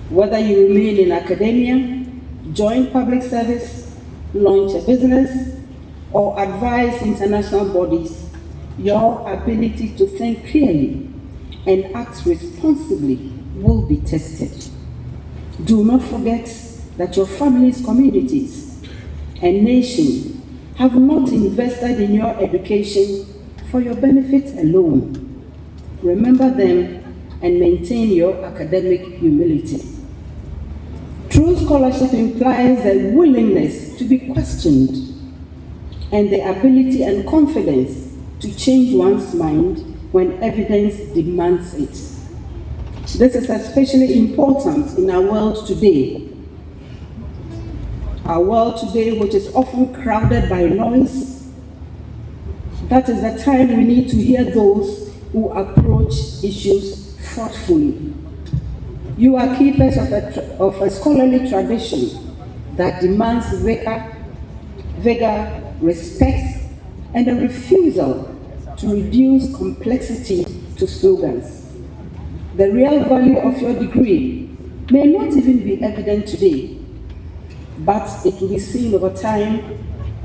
Whether you remain in academia, join public service, launch a business, or advise international bodies, your ability to think clearly and act responsibly will be tested. Do not forget that your families, communities, and nation have not invested in your education for your benefit alone. Remember them and maintain your academic humility. True scholarship implies a willingness to be questioned and the ability and confidence to change one's mind when evidence demands it. This is especially important in our world today. Our world today, which is often crowded by noise, that is the time we need to hear those who approach issues thoughtfully. You are keepers of a scholarly tradition that demands vigor, respect, and a refusal to reduce complexity to slogans. The real value of your degree may not even be evident today, but it will be seen over time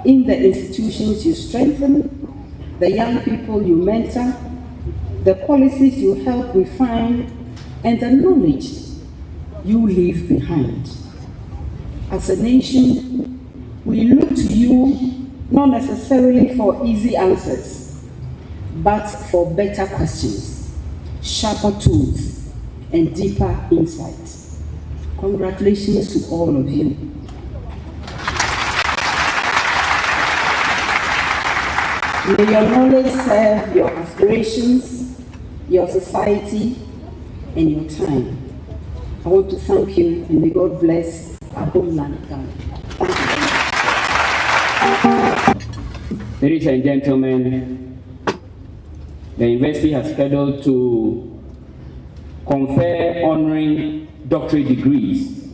in the institutions you strengthen, the young people you mentor, the policies you help refine, and the knowledge you leave behind. As a nation, we look to you not necessarily for easy answers, but for better questions, sharper tools, and deeper insights. Congratulations to all of you. May your knowledge serve your aspirations, your society, and your time. I want to thank you, and may God bless our homeland. Ladies and gentlemen, the university has scheduled to confer honoring doctorate degrees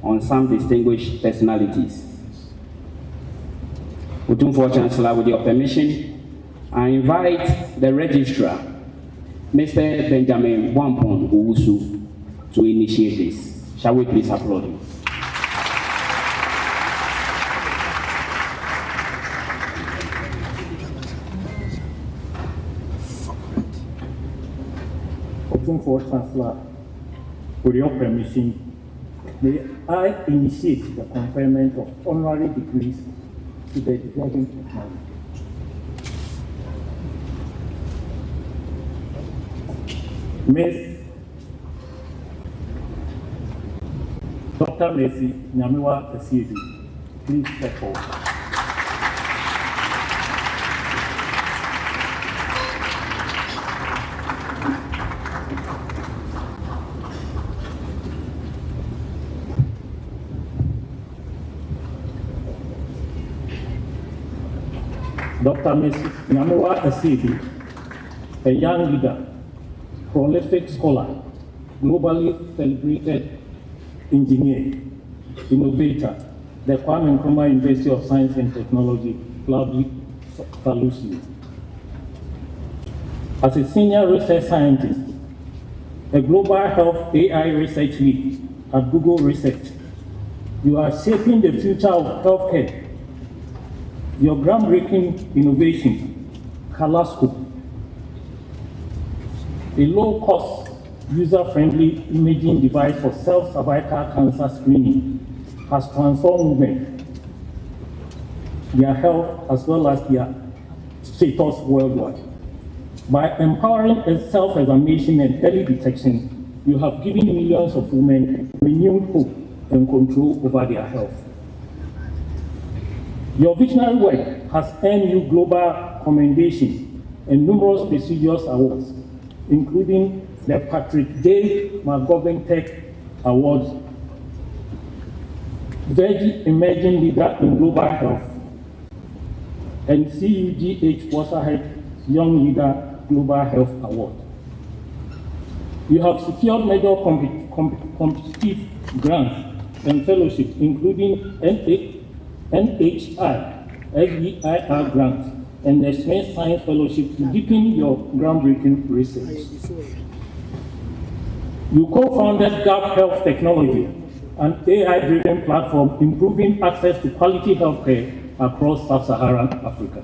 on some distinguished personalities. Otumfuo Chancellor, with your permission, I invite the registrar, Mr. Benjamin Wampon Owusu, to initiate this. Shall we please applaud him? Otumfuo Chancellor, with your permission, may I initiate the conferment of honorary degrees to the deserving persons. Dr. Mercy Nyamiwa Asiedu. Please step forward. Dr. Mercy Nyamiwa Asiedu, a young leader, prolific scholar, globally celebrated engineer, innovator, the Kwame Nkrumah University of Science and Technology proudly salutes you. As a senior research scientist, a global health AI research lead at Google Research, you are shaping the future of healthcare. Your groundbreaking innovation, Coloscope, a low-cost, user-friendly imaging device for cervical cancer screening, has transformed women, their health as well as their status worldwide. By empowering self-examination and early detection, you have given millions of women renewed hope and control over their health. Your visionary work has earned you global commendation and numerous prestigious awards, including the Patrick J. McGovern Tech Awards, Veggie Emerging Leader in Global Health, and CUGH Wasserhead Young Leader Global Health Award. You have secured major competitive grants and fellowships, including NHI, SBIR grants, and the Smith Science Fellowship to deepen your groundbreaking research. You co-founded Gap Health Technology, an AI-driven platform improving access to quality healthcare across sub-Saharan Africa.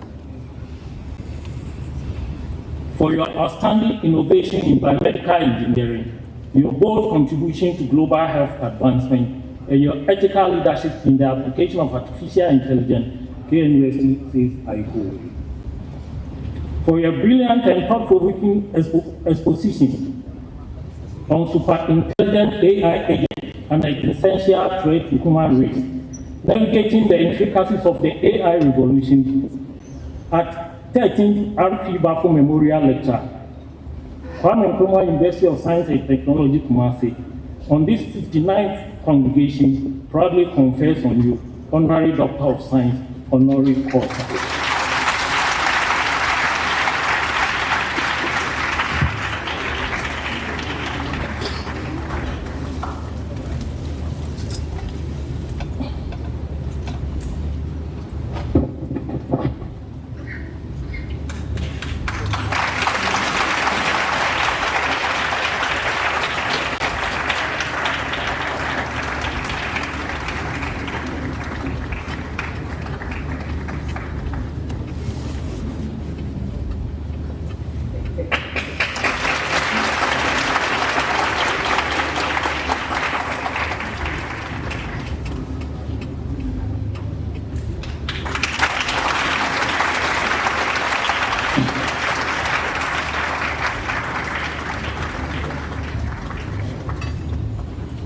For your outstanding innovation in biomedical engineering, your bold contribution to global health advancement, and your ethical leadership in the application of artificial intelligence, KNUST says I hold. For your brilliant and thought-provoking exposition on super-intelligent AI agents and the essential threat to human race, navigating the intricacies of the AI revolution at 13th RP Bafo Memorial Lecture, Kwame Nkrumah University of Science and Technology, Kumasi, on this 59th congregation proudly confers on you Honorary Doctor of Science, Honorary course.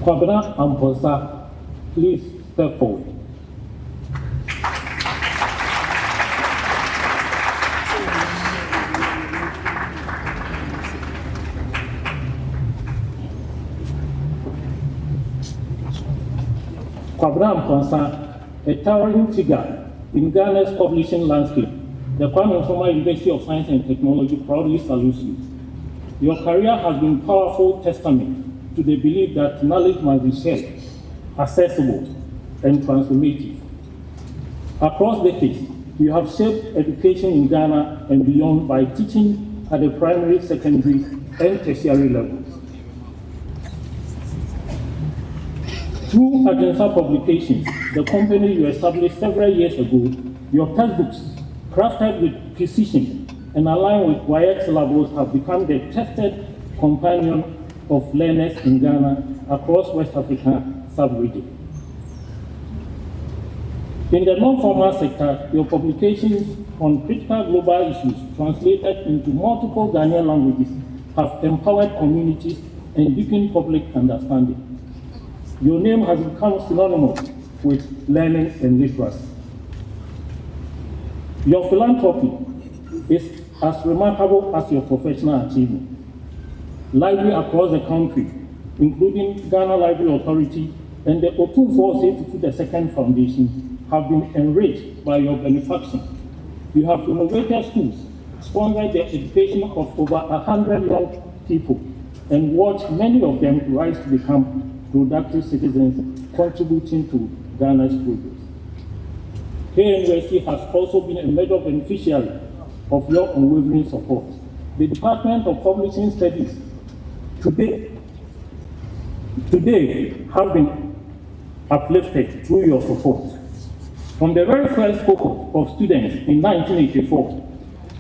Kwabena Amposa, please step forward. Kwabena Amposa, a towering figure in Ghana's publishing landscape, the Kwame Nkrumah University of Science and Technology proudly salutes you. Your career has been a powerful testament to the belief that knowledge must be shared, accessible, and transformative. Across decades, you have shaped education in Ghana and beyond by teaching at the primary, secondary, and tertiary levels. Through Agensa Publications, the company you established several years ago, your textbooks, crafted with precision and aligned with WIEC syllabus, have become the trusted companion of learners in Ghana across West Africa sub-region. In the non-formal sector, your publications on critical global issues translated into multiple Ghanaian languages have empowered communities and deepened public understanding. Your name has become synonymous with learning and literacy. Your philanthropy is as remarkable as your professional achievement. Libraries across the country, including Ghana Library Authority and the Otumfuo II Foundation, have been enriched by your benefaction. You have innovated schools, sponsored the education of over 100 young people, and watched many of them rise to become productive citizens contributing to Ghana's progress. KNUST has also been a major beneficiary of your unwavering support. The Department of Publishing Studies today have been uplifted through your support. From the very first cohort of students in 1984,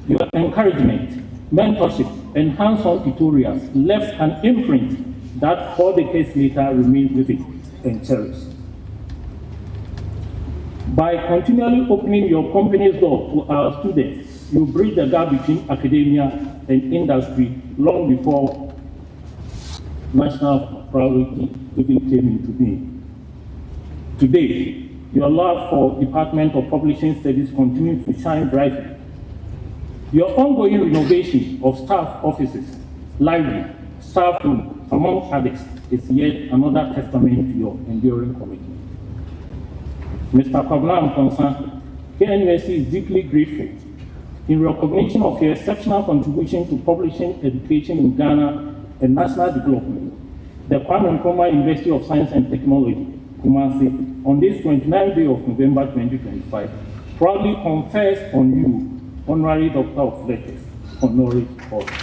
your encouragement, mentorship, and hands-on tutorials left an imprint that 4 decades later remains vivid and cherished. By continually opening your company's door to our students, you bridge the gap between academia and industry long before national priority even came into being. Today, your love for Department of Publishing Studies continues to shine brightly. Your ongoing renovation of staff offices, library, staff room, among others, is yet another testament to your enduring commitment. Mr. Kwabena Mponsa, KNUST is deeply grateful in recognition of your exceptional contribution to publishing education in Ghana and national development. The Kwame Nkrumah University of Science and Technology, Kumasi, on this 29th day of November 2025, proudly confers on you Honorary Doctor of Letters, Honorary Order.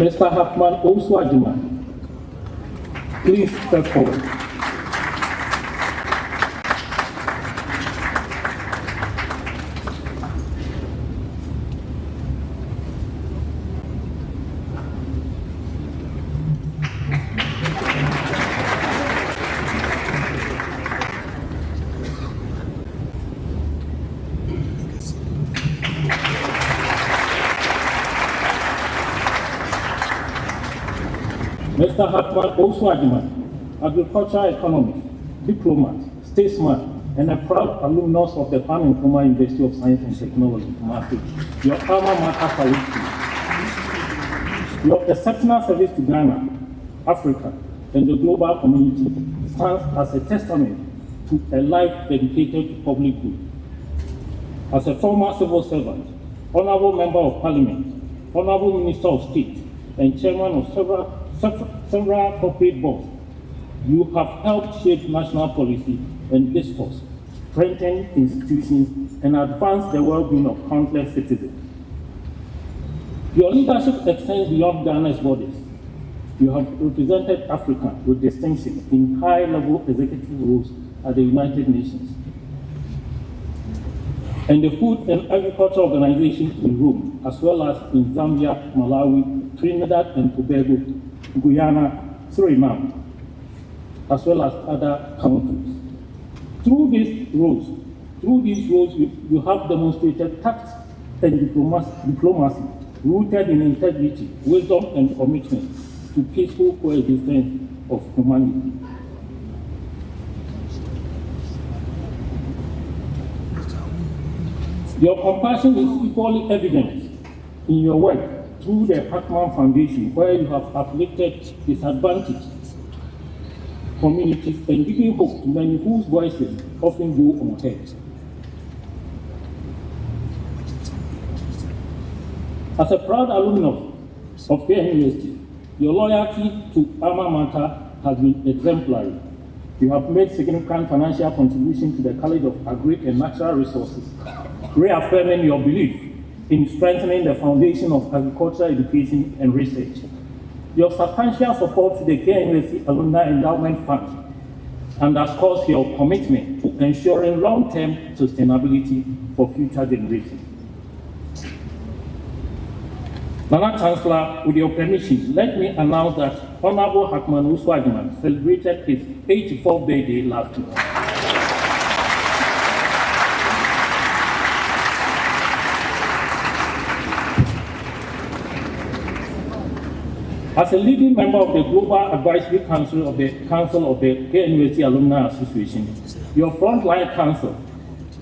Mr. Hakman Osuajiman, please step forward. Mr. Hakman Osuajiman, agricultural economist, diplomat, statesman, and a proud alumnus of the Kwame Nkrumah University of Science and Technology, Kumasi. Your alma mater salutes you. Your exceptional service to Ghana, Africa, and the global community stands as a testament to a life dedicated to public good. As a former civil servant, honorable member of parliament, honorable minister of state, and chairman of several corporate boards, you have helped shape national policy and discourse, strengthen institutions, and advance the well-being of countless citizens. Your leadership extends beyond Ghana's borders. You have represented Africa with distinction in high-level executive roles at the United Nations and the Food and Agriculture Organization in Rome, as well as in Zambia, Malawi, Trinidad and Tobago, Guyana, Suriname, as well as other countries. Through these roles, you have demonstrated tact and diplomacy rooted in integrity, wisdom, and commitment to peaceful coexistence of humanity. Your compassion is equally evident in your work through the Hakman Foundation, where you have uplifted disadvantaged communities and giving hope to many whose voices often go unheard. As a proud alumnus of KNUST, your loyalty to alma mater has been exemplary. You have made significant financial contribution to the College of Agri and Natural Resources, reaffirming your belief in strengthening the foundation of agricultural education and research. Your substantial support to the KNUST Alumni Endowment Fund underscores your commitment to ensuring long-term sustainability for future generations. Nana Chancellor, with your permission, let me announce that Honorable Opemsuo Agyemang celebrated his 84th birthday last week. As a leading member of the Global Advisory Council of the KNUST Alumni Association, your frontline counsel,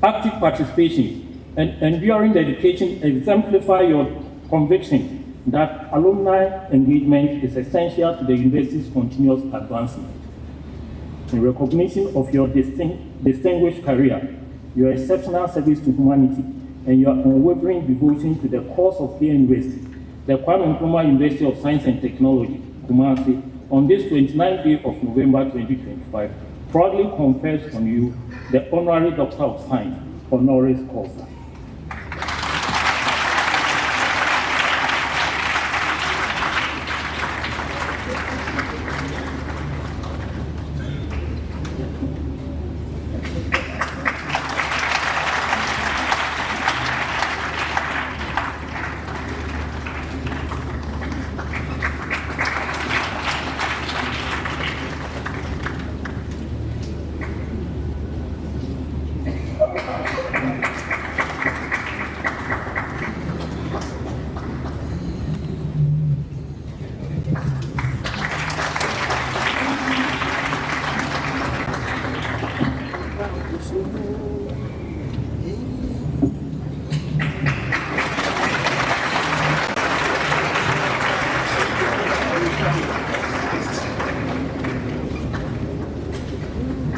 active participation, and enduring dedication exemplify your conviction that alumni engagement is essential to the university's continuous advancement. In recognition of your distinguished career, your exceptional service to humanity, and your unwavering devotion to the cause of KNUST, the Kwame Nkrumah University of Science and Technology, Kumasi, on this 29th day of November 2025, proudly confers on you the Honorary Doctor of Science, Honoris Causa.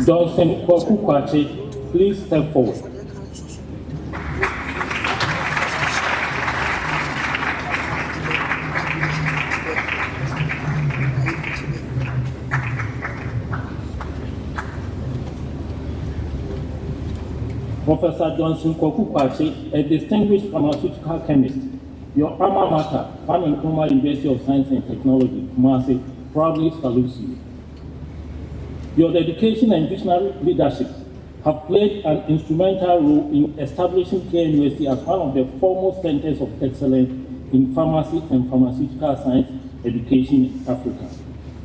Johnson Kwaku, please step forward. Professor Johnson Kwaku, a distinguished pharmaceutical chemist, your alma mater, Kwame Nkrumah University of Science and Technology, Kumasi, proudly salutes you. Your dedication and visionary leadership have played an instrumental role in establishing KNUST as one of the foremost centers of excellence in pharmacy and pharmaceutical science education in Africa.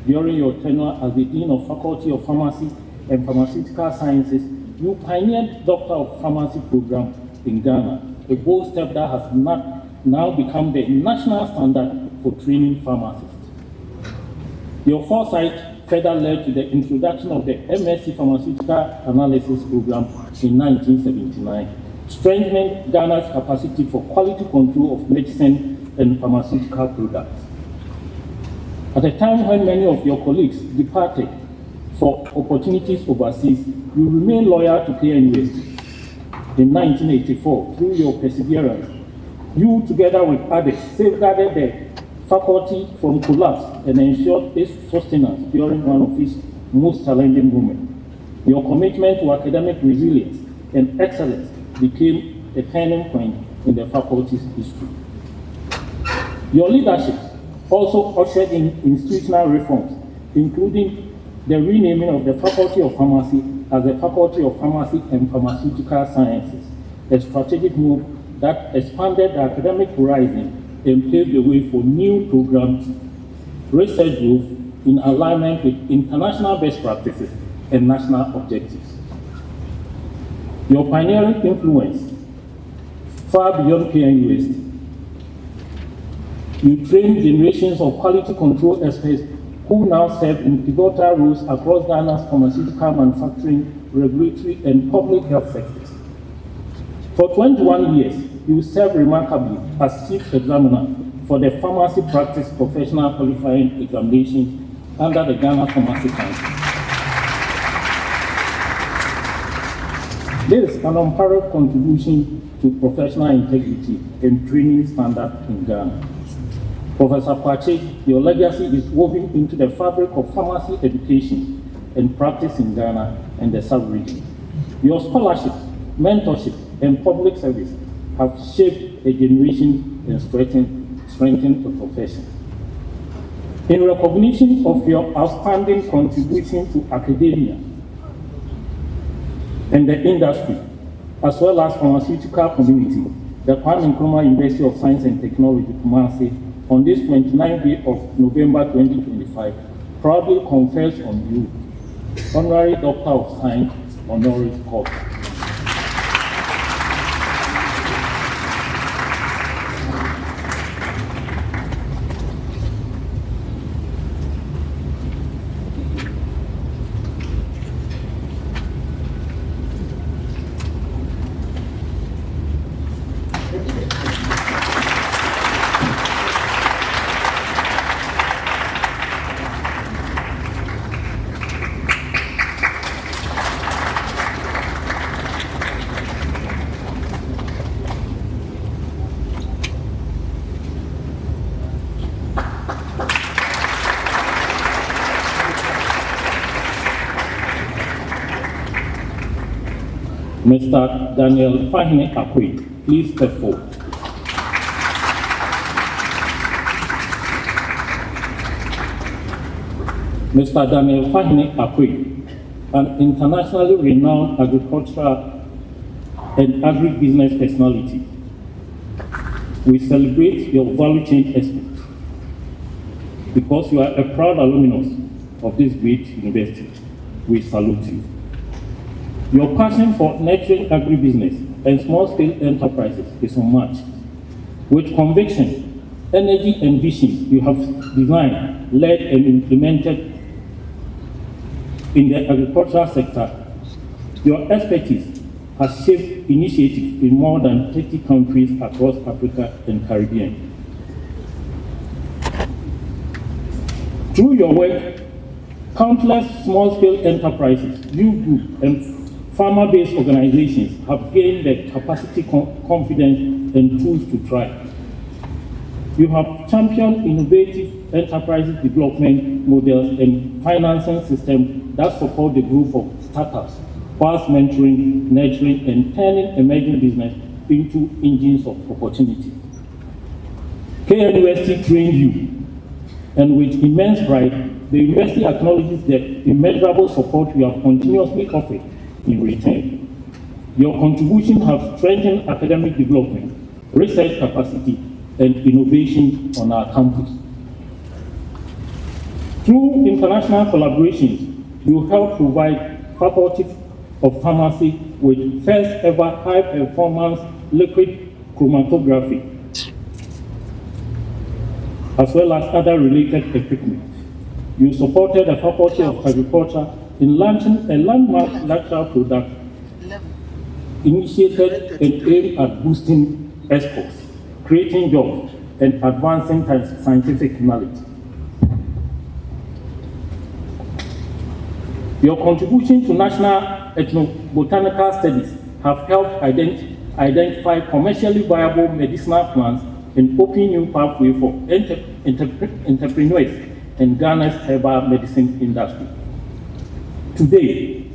During your tenure as the Dean of Faculty of Pharmacy and Pharmaceutical Sciences, you pioneered Doctor of Pharmacy program in Ghana, a bold step that has now become the national standard for training pharmacists. Your foresight further led to the introduction of the MSc Pharmaceutical Analysis program in 1979, strengthening Ghana's capacity for quality control of medicine and pharmaceutical products. At a time when many of your colleagues departed for opportunities overseas, you remained loyal to KNUST. In 1984, through your perseverance, you, together with others, safeguarded the faculty from collapse and ensured its sustenance during one of its most challenging moments. Your commitment to academic resilience and excellence became a turning point in the faculty's history. Your leadership also ushered in institutional reforms, including the renaming of the Faculty of Pharmacy as the Faculty of Pharmacy and Pharmaceutical Sciences, a strategic move that expanded the academic horizon and paved the way for new programs, research growth in alignment with international best practices and national objectives. Your pioneering influence far beyond KNUST. You trained generations of quality control experts who now serve in pivotal roles across Ghana's pharmaceutical manufacturing, regulatory, and public health sectors. For 21 years, you served remarkably as Chief Examiner for the Pharmacy Practice Professional Qualifying Examinations under the Ghana Pharmacy Council. This is an unparalleled contribution to professional integrity and training standard in Ghana. Professor Pache, your legacy is woven into the fabric of pharmacy education and practice in Ghana and the sub-region. Your scholarship, mentorship, and public service have shaped a generation and strengthened the profession. In recognition of your outstanding contribution to academia and the industry, as well as pharmaceutical community, the Kwame Nkrumah University of Science and Technology, Kumasi, on this 29th day of November 2025, proudly confers on you Honorary Doctor of Science, Honorary Causa. Mr. Daniel Fahine Akwe, please step forward. Mr. Daniel Fahine Akwe, an internationally renowned agricultural and agribusiness personality. We celebrate your value chain aspect because you are a proud alumnus of this great university. We salute you. Your passion for nurturing agribusiness and small-scale enterprises is unmatched. With conviction, energy, and vision, you have designed, led, and implemented in the agricultural sector. Your expertise has shaped initiatives in more than 30 countries across Africa and Caribbean. Through your work, countless small-scale enterprises, youth groups, and farmer-based organizations have gained the capacity, confidence, and tools to thrive. You have championed innovative enterprises development models and financing systems that support the growth of startups, whilst mentoring, nurturing, and turning emerging business into engines of opportunity. KNUST trained you, and with immense pride, the university acknowledges the immeasurable support you have continuously offered in return. Your contribution has strengthened academic development, research capacity, and innovation on our campus. Through international collaborations, you help provide Faculty of Pharmacy with first ever high-performance liquid chromatography, as well as other related equipment. You supported the Faculty of Agriculture in launching a landmark lateral product initiated and aimed at boosting exports, creating jobs, and advancing scientific knowledge. Your contribution to national ethnobotanical studies have helped identify commercially viable medicinal plants and open new pathways for entrepreneurs in Ghana's herbal medicine industry. Today,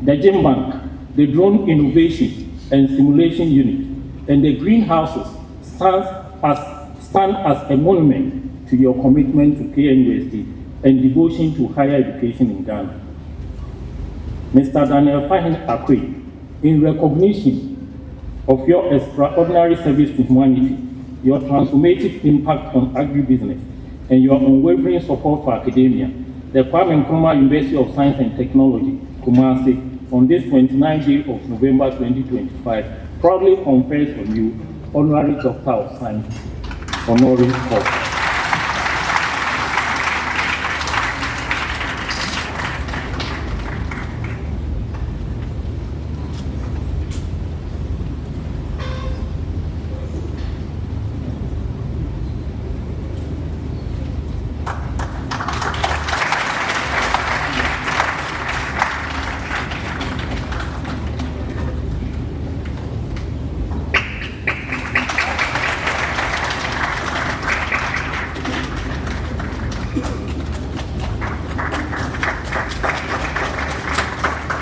the Gene Bank, the Drone Innovation and Simulation Unit, and the greenhouses stand as a monument to your commitment to KNUST and devotion to higher education in Ghana. Mr. Daniel Fahine Akwe, in recognition of your extraordinary service to humanity, your transformative impact on agribusiness, and your unwavering support for academia, the Kwame Nkrumah University of Science and Technology, Kumasi, on this 29th day of November 2025, proudly confers on you Honorary Doctor of Science, Honorary Causa.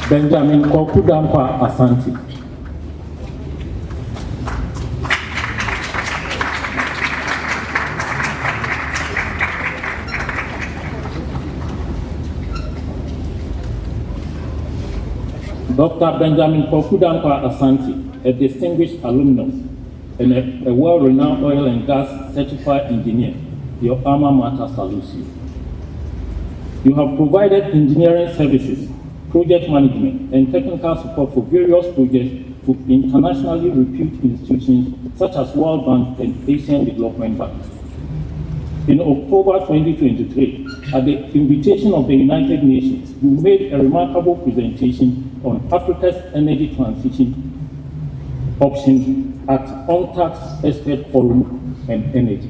Benjamin Kokudankwa Asante. Dr. Benjamin Kokudankwa Asante, a distinguished alumnus and a well-renowned oil and gas certified engineer, your alma mater salutes you. You have provided engineering services, project management, and technical support for various projects to internationally reputed institutions such as World Bank and Asian Development Bank. In October 2023, at the invitation of the United Nations, you made a remarkable presentation on Africa's energy transition options at UNCTAD's Expert Forum on Energy.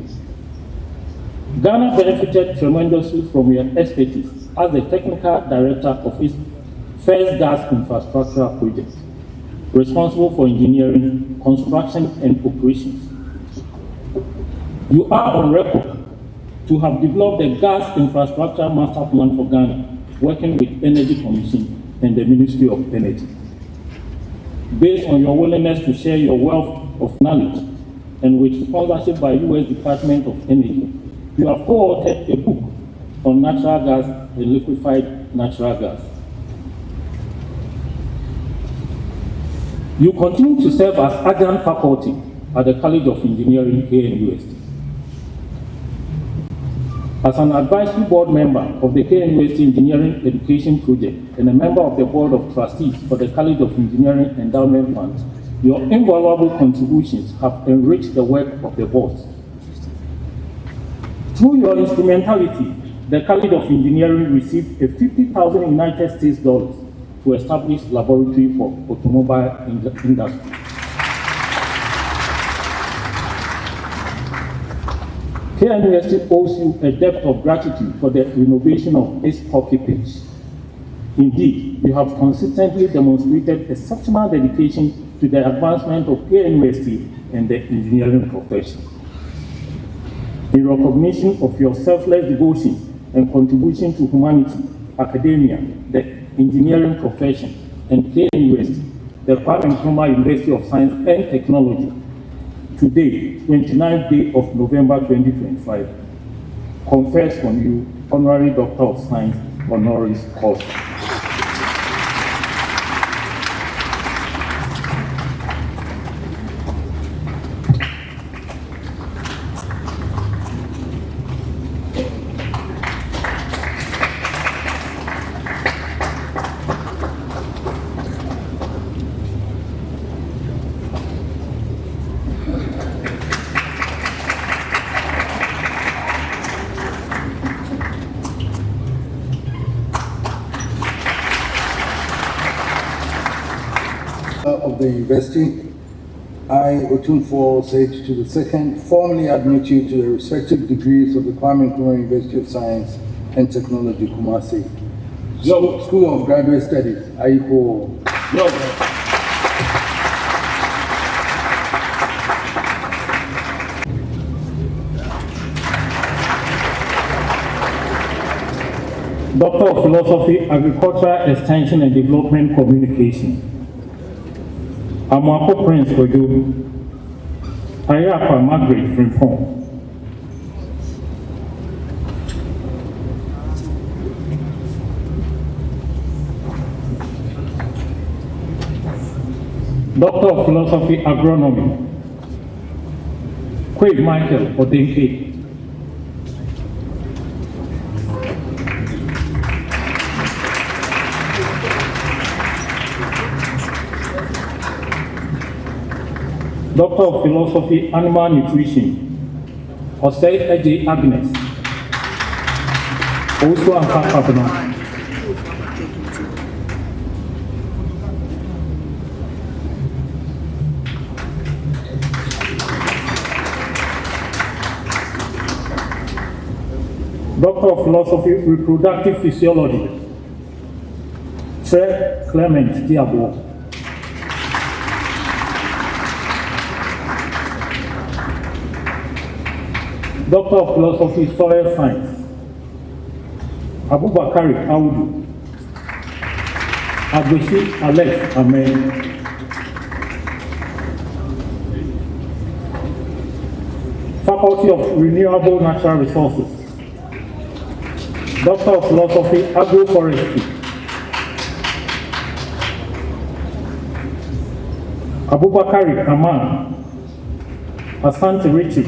Ghana benefited tremendously from your expertise as the technical director of its first gas infrastructure project, responsible for engineering, construction, and operations. You are on record to have developed the gas infrastructure master plan for Ghana, working with Energy Commission and the Ministry of Energy. Based on your willingness to share your wealth of knowledge and with sponsorship by U.S. Department of Energy, you have co-authored a book on natural gas and liquefied natural gas. You continue to serve as adjunct faculty at the College of Engineering KNUST. As an advisory board member of the KNUST Engineering Education Project and a member of the Board of Trustees for the College of Engineering Endowment Fund, your invaluable contributions have enriched the work of the board. Through your instrumentality, the College of Engineering received a $50,000 United States dollars to establish laboratory for automobile industry. KNUST owes you a debt of gratitude for the renovation of its hockey pitch. Indeed, you have consistently demonstrated exceptional dedication to the advancement of KNUST and the engineering profession. In recognition of your selfless devotion and contribution to humanity, academia, the engineering profession, and KNUST, the Kwame Nkrumah University of Science and Technology, today, 29th day of November 2025, confers on you Honorary Doctor of Science honoris causa. Of the university, I, Otumfuo, said to the second, formally admit you to the respective degrees of the Kwame Nkrumah University of Science and Technology, Kumasi. School of Graduate Studies, AIPO. Doctor of Philosophy, Agriculture, Extension and Development Communication. Amwako Prince Ojo, Ayapa Margaret Frimpong. Doctor of Philosophy, Agronomy, Quaid Michael Odenke. Doctor of Philosophy, Animal Nutrition, Osei Eje Agnes, also Ankapabno. Doctor of Philosophy, Reproductive Physiology, Tre Clement Diabo. Doctor of Philosophy, Soil Science, Abubakari Audu. Agbeshi Alex Amen. Faculty of Renewable Natural Resources, Doctor of Philosophy, Agroforestry, Abubakari Aman, Asante Richard,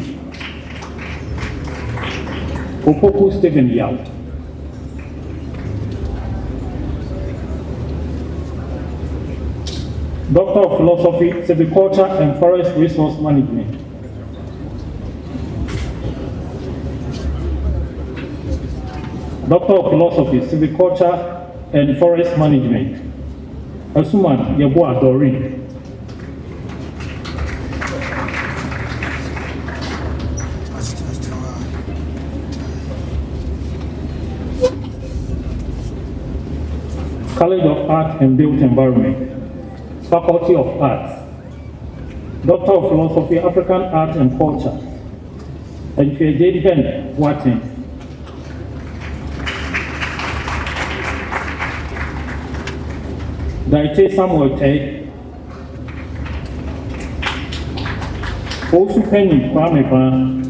Opoku Stephen Yao. Doctor of Philosophy, Silviculture and Forest Resource Management. Doctor of Philosophy, Silviculture and Forest Management. Asuman Yeboah Doreen. College of Art and Built Environment. Faculty of Arts, Doctor of Philosophy, African Art and Culture, and Federican Watin. Daite Samuel Tate, Osu Penny Kwame Ban,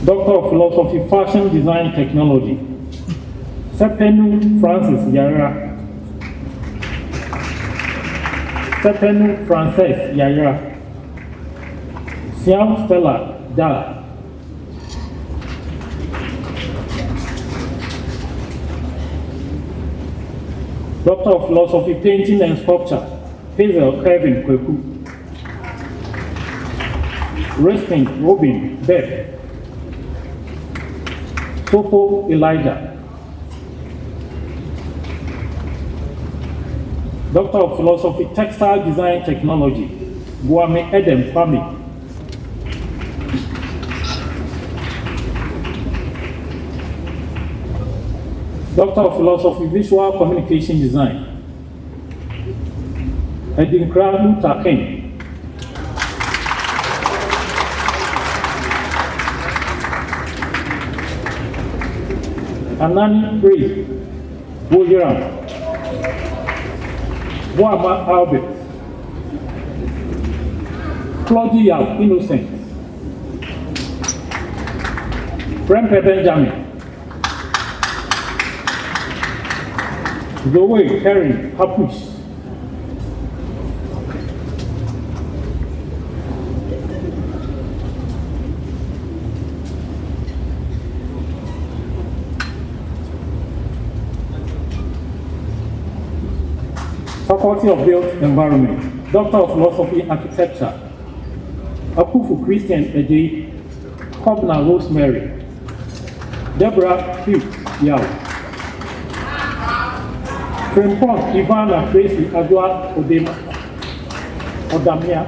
Doctor of Philosophy, Fashion Design Technology, Sepenu Francis Yara. Sepenu Frances Yaya, Siam Stella Da, Doctor of Philosophy, Painting and Sculpture, Hazel Kevin Kweku, Resting Robin Beth, Sofo Elijah, Doctor of Philosophy, Textile Design Technology, Guame Edem Kwame. Doctor of Philosophy, Visual Communication Design, Edinkra Taken. Anani Praise, Woyeram. Boama Albert, Claudia Innocent, Prempe Benjamin, Zoe Karen Hapush, Faculty of Built Environment, Doctor of Philosophy, Architecture, Akufu Christian Eje, Kobna Rosemary, Deborah Hugh Yao, Frimpon Ivana Tracy Adwa Odamia,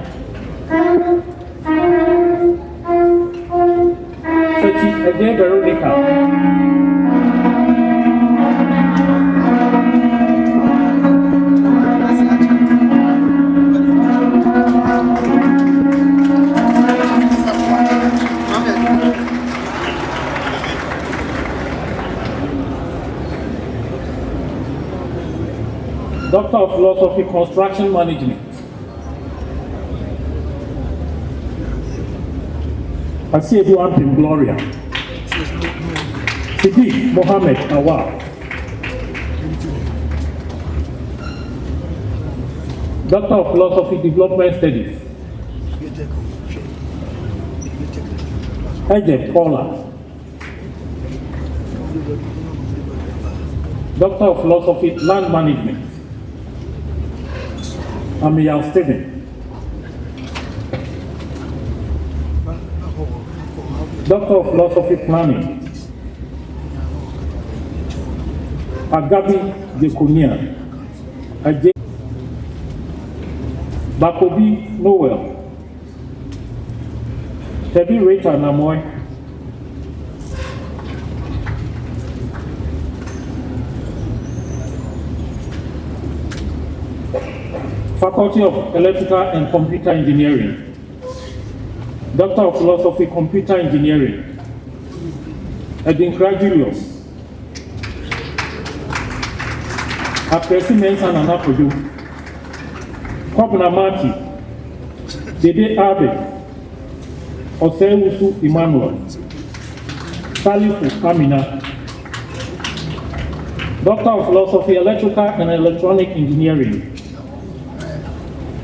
Seti Eje Veronica, Doctor of Philosophy, Construction Management, Asiedu Ampim Gloria, Sidi Mohammed Awal, Doctor of Philosophy, Development Studies, Ejek Paula, Doctor of Philosophy, Land Management, Amiyal Stephen, Doctor of Philosophy, Planning, Agabi Jekunia, Bakobi Noel, Tebi Rita Namoy, Faculty of Electrical and Computer Engineering, Doctor of Philosophy, Computer Engineering, Edinkra Julius, Apresi Mensa Nana Kojo, Kobna Mati, Dede Abe, Osewusu Emmanuel, Salifu Amina, Doctor of Philosophy, Electrical and Electronic Engineering,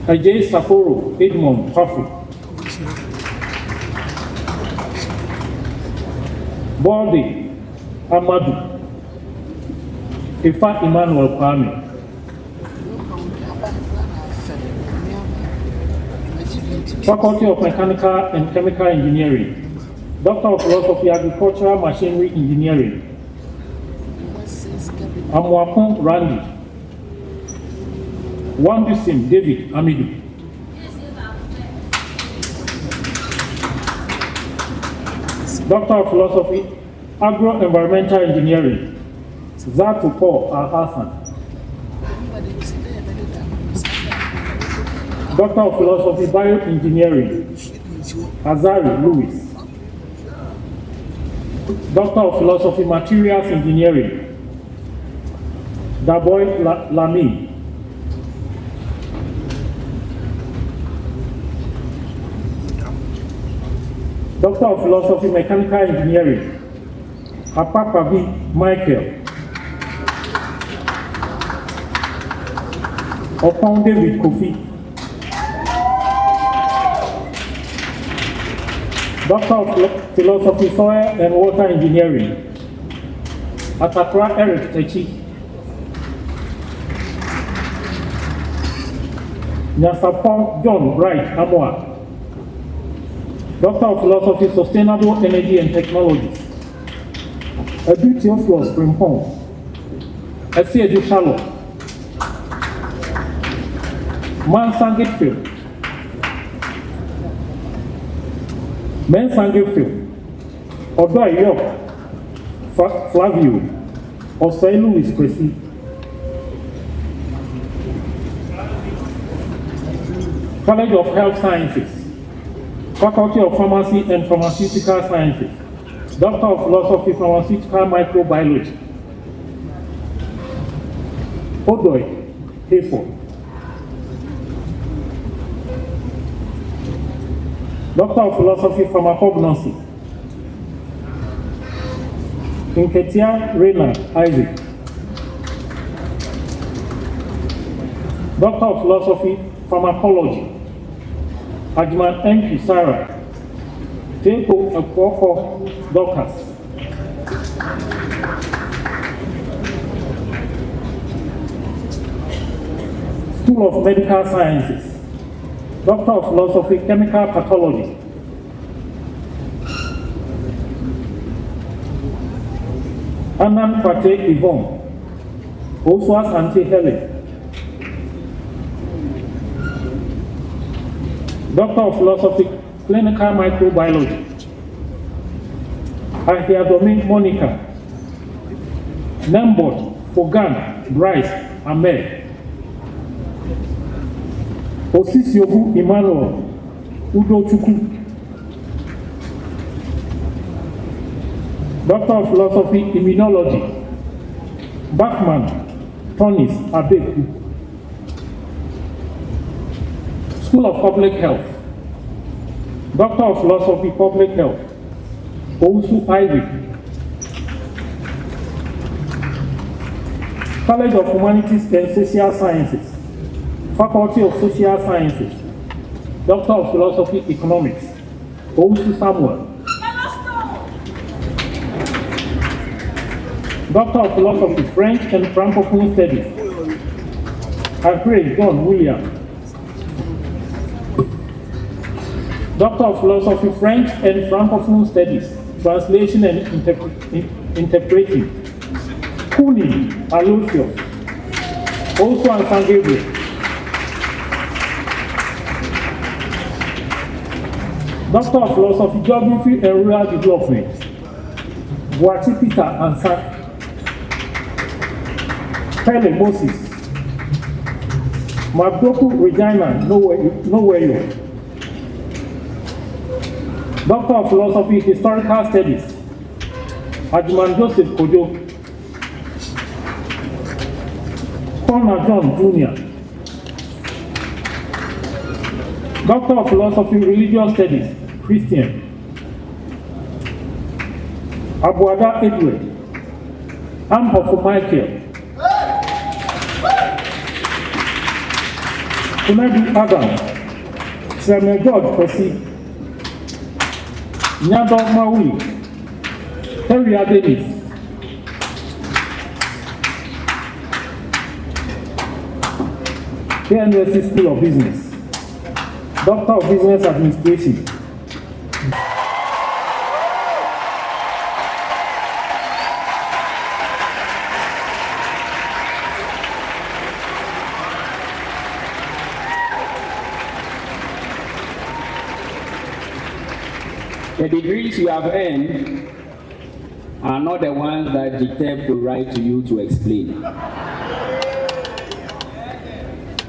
Ajay Saporo Edmond Pafu, Baldi Amadu, Ifa Emmanuel Kwame, Faculty of Mechanical and Chemical Engineering, Doctor of Philosophy, Agricultural Machinery Engineering, Amwakon Randy, Wambisim David Amidu, Doctor of Philosophy, Agro-Environmental Engineering, Zatu Paul Al-Hassan, Doctor of Philosophy, Bioengineering, Azari Lewis, Doctor of Philosophy, Materials Engineering, Daboy Lamy, Doctor of Philosophy, Mechanical Engineering, Apapabi Michael, Opon David Kofi, Doctor of Philosophy, Soil and Water Engineering, Atakra Eric Techi, Nyasapon John Bright Amoa, Doctor of Philosophy, Sustainable Energy and Technologies, Edu Theophilus Frimpong, Esi Edu Shalom, Mansangitfield, Mensangitfield, Odo York, Flavio, Osei Louis Cressy, College of Health Sciences, Faculty of Pharmacy and Pharmaceutical Sciences, Doctor of Philosophy, Pharmaceutical Microbiology, Odoi Hayford, Doctor of Philosophy, Pharmacognosy, Inketia Reynard Isaac, Doctor of Philosophy, Pharmacology, Ajman M. Sarah, Tempo Ekwoko Docas, School of Medical Sciences, Doctor of Philosophy, Chemical Pathology, Anan Pate Yvonne, Oswa Santi Helen, Doctor of Philosophy, Clinical Microbiology, Ahiadomi Monica, Nembot Fogan Bryce Ahmed, Osisiobu Emmanuel Udo Chukwu, Doctor of Philosophy, Immunology, Bachman Tonis Abeku, School of Public Health, Doctor of Philosophy, Public Health, Ousu Isaac, College of Humanities and Social Sciences, Faculty of Social Sciences, Doctor of Philosophy, Economics, Ousu Samuel, Doctor of Philosophy, French and Francophone Studies, Agre John William, Doctor of Philosophy, French and Francophone Studies, Translation and Interpreting, Kuni Aloysius, also on San Gabriel, Doctor of Philosophy, Geography and Rural Development, Boachi Peter Ansa, Pele Moses, Magdoku Regina Noweyo, Doctor of Philosophy, Historical Studies, Ajman Joseph Kojo, Fona John Jr., Doctor of Philosophy, Religious Studies, Christian. Abuada Edward, Ampofu Michael, Kunadu Adam, Samuel George Percy, Nyado Maui, Terry Adelis, KNUST School of Business, Doctor of Business Administration. The degrees you have earned are not the ones that dictate the right to you to explain.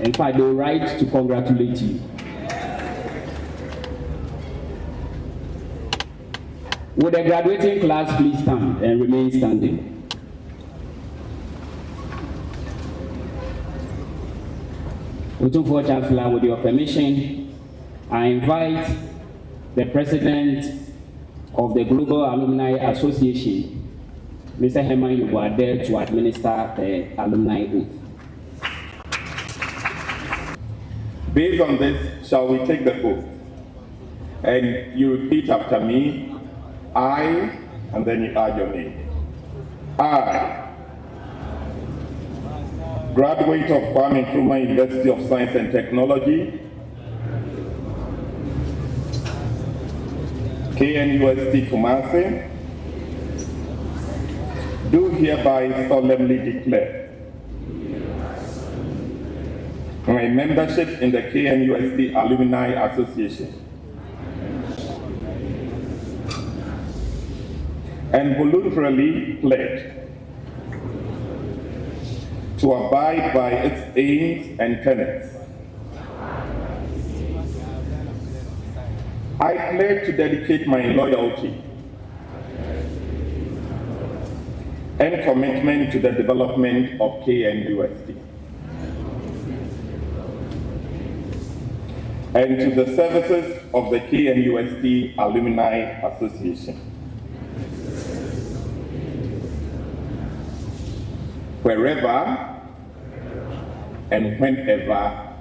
In fact, they write to congratulate you. Would the graduating class please stand and remain standing? Otumfuo Chancellor, with your permission, I invite the President of the Global Alumni Association, Mr. Herman Yubuade, to administer the alumni oath. Based on this, shall we take the oath? And you repeat after me. I, and then you add your name. I, graduate of Kwame Nkrumah University of Science and Technology, KNUST Kumasi, do hereby solemnly declare my membership in the KNUST Alumni Association and voluntarily pledge to abide by its aims and tenets. I pledge to dedicate my loyalty and commitment to the development of KNUST and to the services of the KNUST Alumni Association, wherever and whenever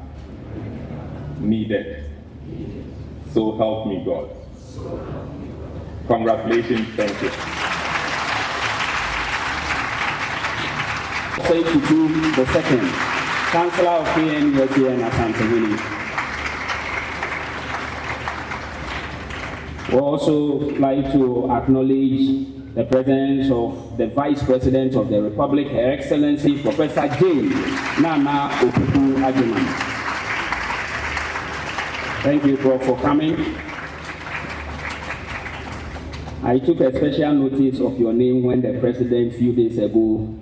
needed. So help me God. Congratulations, thank you. Tutu the second, Chancellor of KNUST and Asante. We also like to acknowledge the presence of the Vice President of the Republic, Her Excellency Professor J. Nana Opuku Ajiman. Thank you, Prof, for coming. I took a special notice of your name when the President a few days ago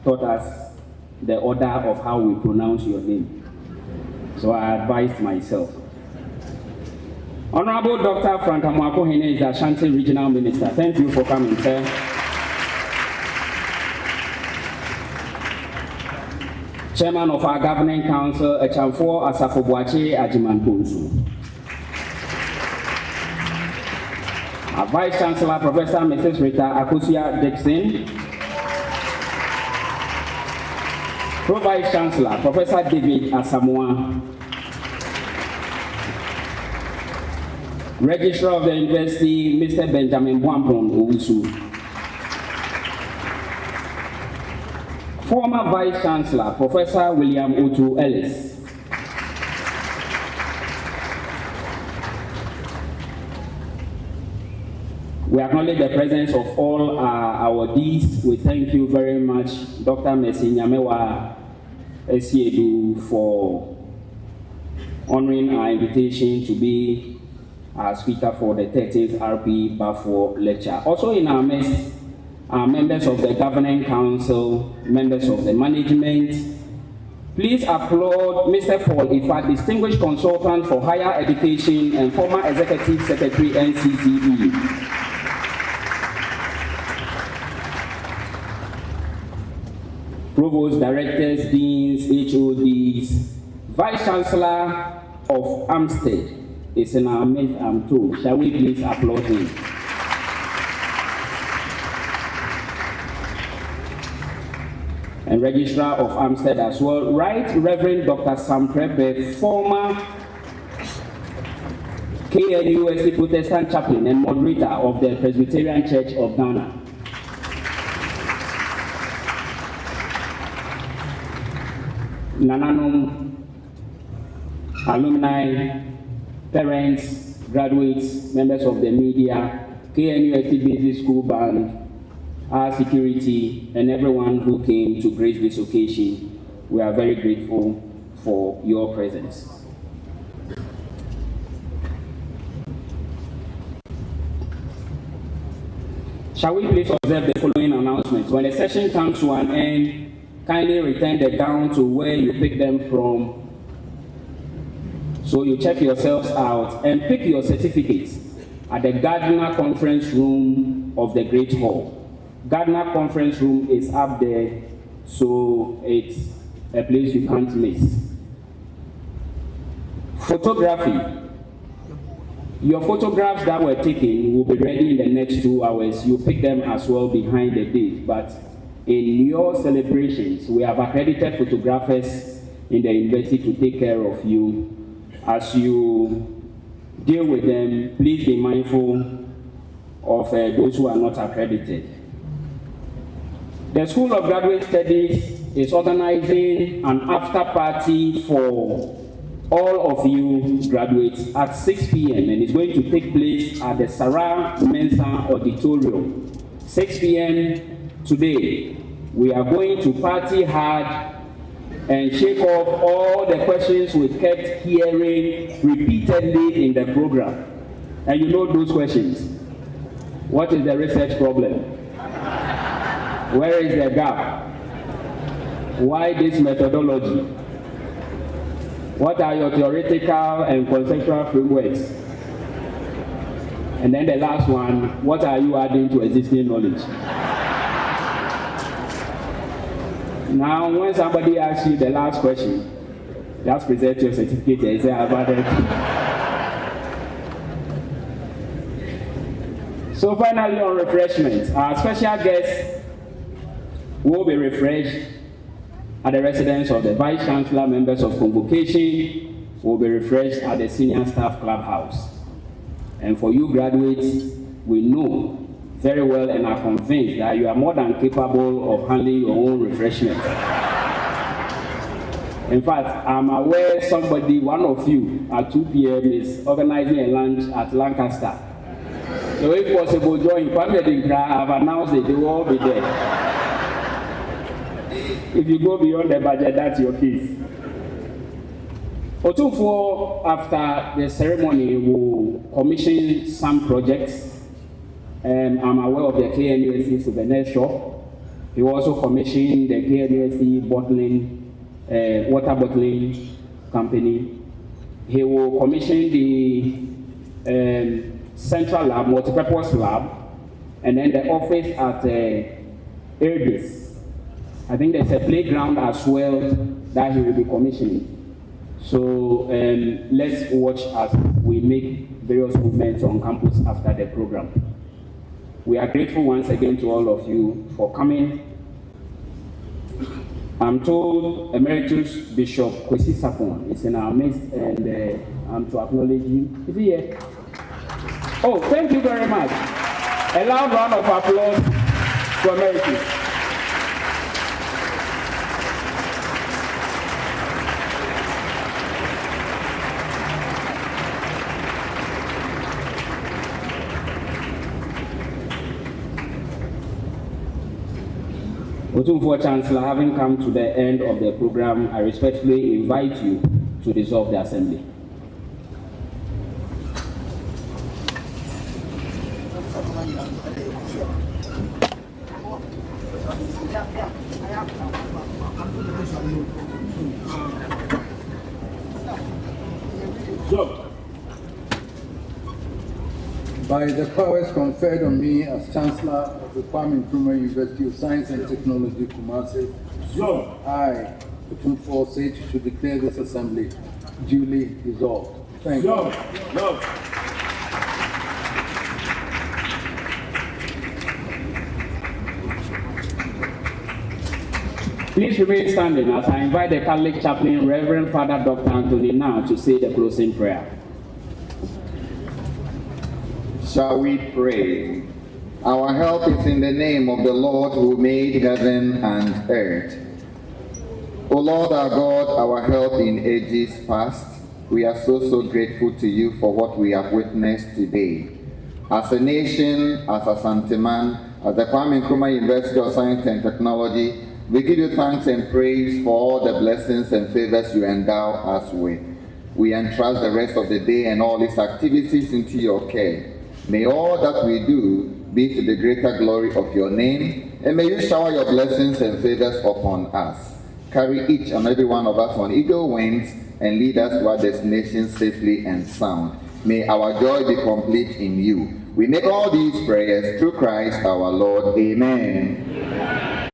taught us the order of how we pronounce your name. So I advised myself. Honorable Dr. Frank Amwakohene is the Ashanti Regional Minister. Thank you for coming, sir. Chairman of our Governing Council, Otumfuo Ajiman. Our Vice Chancellor, Professor Mrs. Rita Akusia Dixon. Pro-Vice Chancellor, Professor David Asamoah. Registrar of the University, Mr. Benjamin Bwampon Owusu. Former Vice Chancellor, Professor William Otu Ellis. We acknowledge the presence of all our awardees. We thank you very much, Dr. Mercy Nyamewa Esiedu, for honoring our invitation to be our speaker for the 13th RP Bafo lecture. Also in our midst are members of the Governing Council, members of the management. Please applaud Mr. Paul Ifa, Distinguished Consultant for Higher Education and former Executive Secretary, NCCE. provosts, directors, deans, HODs, Vice Chancellor of Amstead is in our midst, I'm told. Shall we please applaud him? And Registrar of Amstead as well, Right Reverend Dr. Sam Prebe, former KNUST Protestant chaplain and moderator of the Presbyterian Church of Ghana. Nananum, alumni, parents, graduates, members of the media, KNUST Business School Band, our security, and everyone who came to grace this occasion, we are very grateful for your presence. Shall we please observe the following announcements? When the session comes to an end, kindly return the gown to where you picked them from. So you check yourselves out and pick your certificates at the Gardner Conference Room of the Great Hall. Gardner Conference Room is up there, so it's a place you can't miss. Photography. Your photographs that were taken will be ready in the next 2 hours. You pick them as well behind the dais. But in your celebrations, we have accredited photographers in the university to take care of you. As you deal with them, please be mindful of those who are not accredited. The School of Graduate Studies is organizing an after party for all of you graduates at 6 p.m. and it's going to take place at the Sarah Mensa Auditorium. 6 p.m. today. We are going to party hard and shake off all the questions we kept hearing repeatedly in the program. And you know those questions. What is the research problem? Where is the gap? Why this methodology? What are your theoretical and conceptual frameworks? And then the last one, what are you adding to existing knowledge? Now, when somebody asks you the last question, just present your certificate and say about it. So finally, on refreshments, our special guests will be refreshed at the residence of the Vice Chancellor. Members of convocation will be refreshed at the Senior Staff Clubhouse. And for you graduates, we know very well and are convinced that you are more than capable of handling your own refreshment. In fact, I'm aware somebody, one of you, at 2 p.m. is organizing a lunch at Lancaster. So if possible, join Kwame Dinkra. I've announced it, they will all be there. If you go beyond the budget, that's your case. Otumfuo, after the ceremony, will commission some projects. I'm aware of the KNUST souvenir shop. He will also commissioned the KNUST bottling, water bottling company. He will commission the central lab, multipurpose lab, and then the office at Airbus. I think there's a playground as well that he will be commissioning. So let's watch as we make various movements on campus after the program. We are grateful once again to all of you for coming. I'm told Emeritus Bishop Kwesi Sapon is in our midst, and I'm to acknowledge him. Is he here? Oh, thank you very much. A loud round of applause for Emeritus. Otumfuo Chancellor, having come to the end of the program, I respectfully invite you to dissolve the assembly. By the powers conferred on me as Chancellor of the Kwame Nkrumah University of Science and Technology, Kumasi, Sure. I, Otumfuo, say to declare this assembly duly dissolved. Thank you. Sure. Sure. Please remain standing as I invite the Catholic chaplain, Reverend Father Dr. Anthony, now to say the closing prayer. Shall we pray? Our help is in the name of the Lord who made heaven and earth. O Lord our God, our help in ages past, we are so grateful to you for what we have witnessed today. As a nation, as a Santiman, as the Kwame Nkrumah University of Science and Technology, we give you thanks and praise for all the blessings and favors you endow us with. We entrust the rest of the day and all its activities into your care. May all that we do be to the greater glory of your name, and may you shower your blessings and favors upon us. Carry each and every one of us on eagle wings and lead us to our destination safely and sound. May our joy be complete in you. We make all these prayers through Christ our Lord. Amen.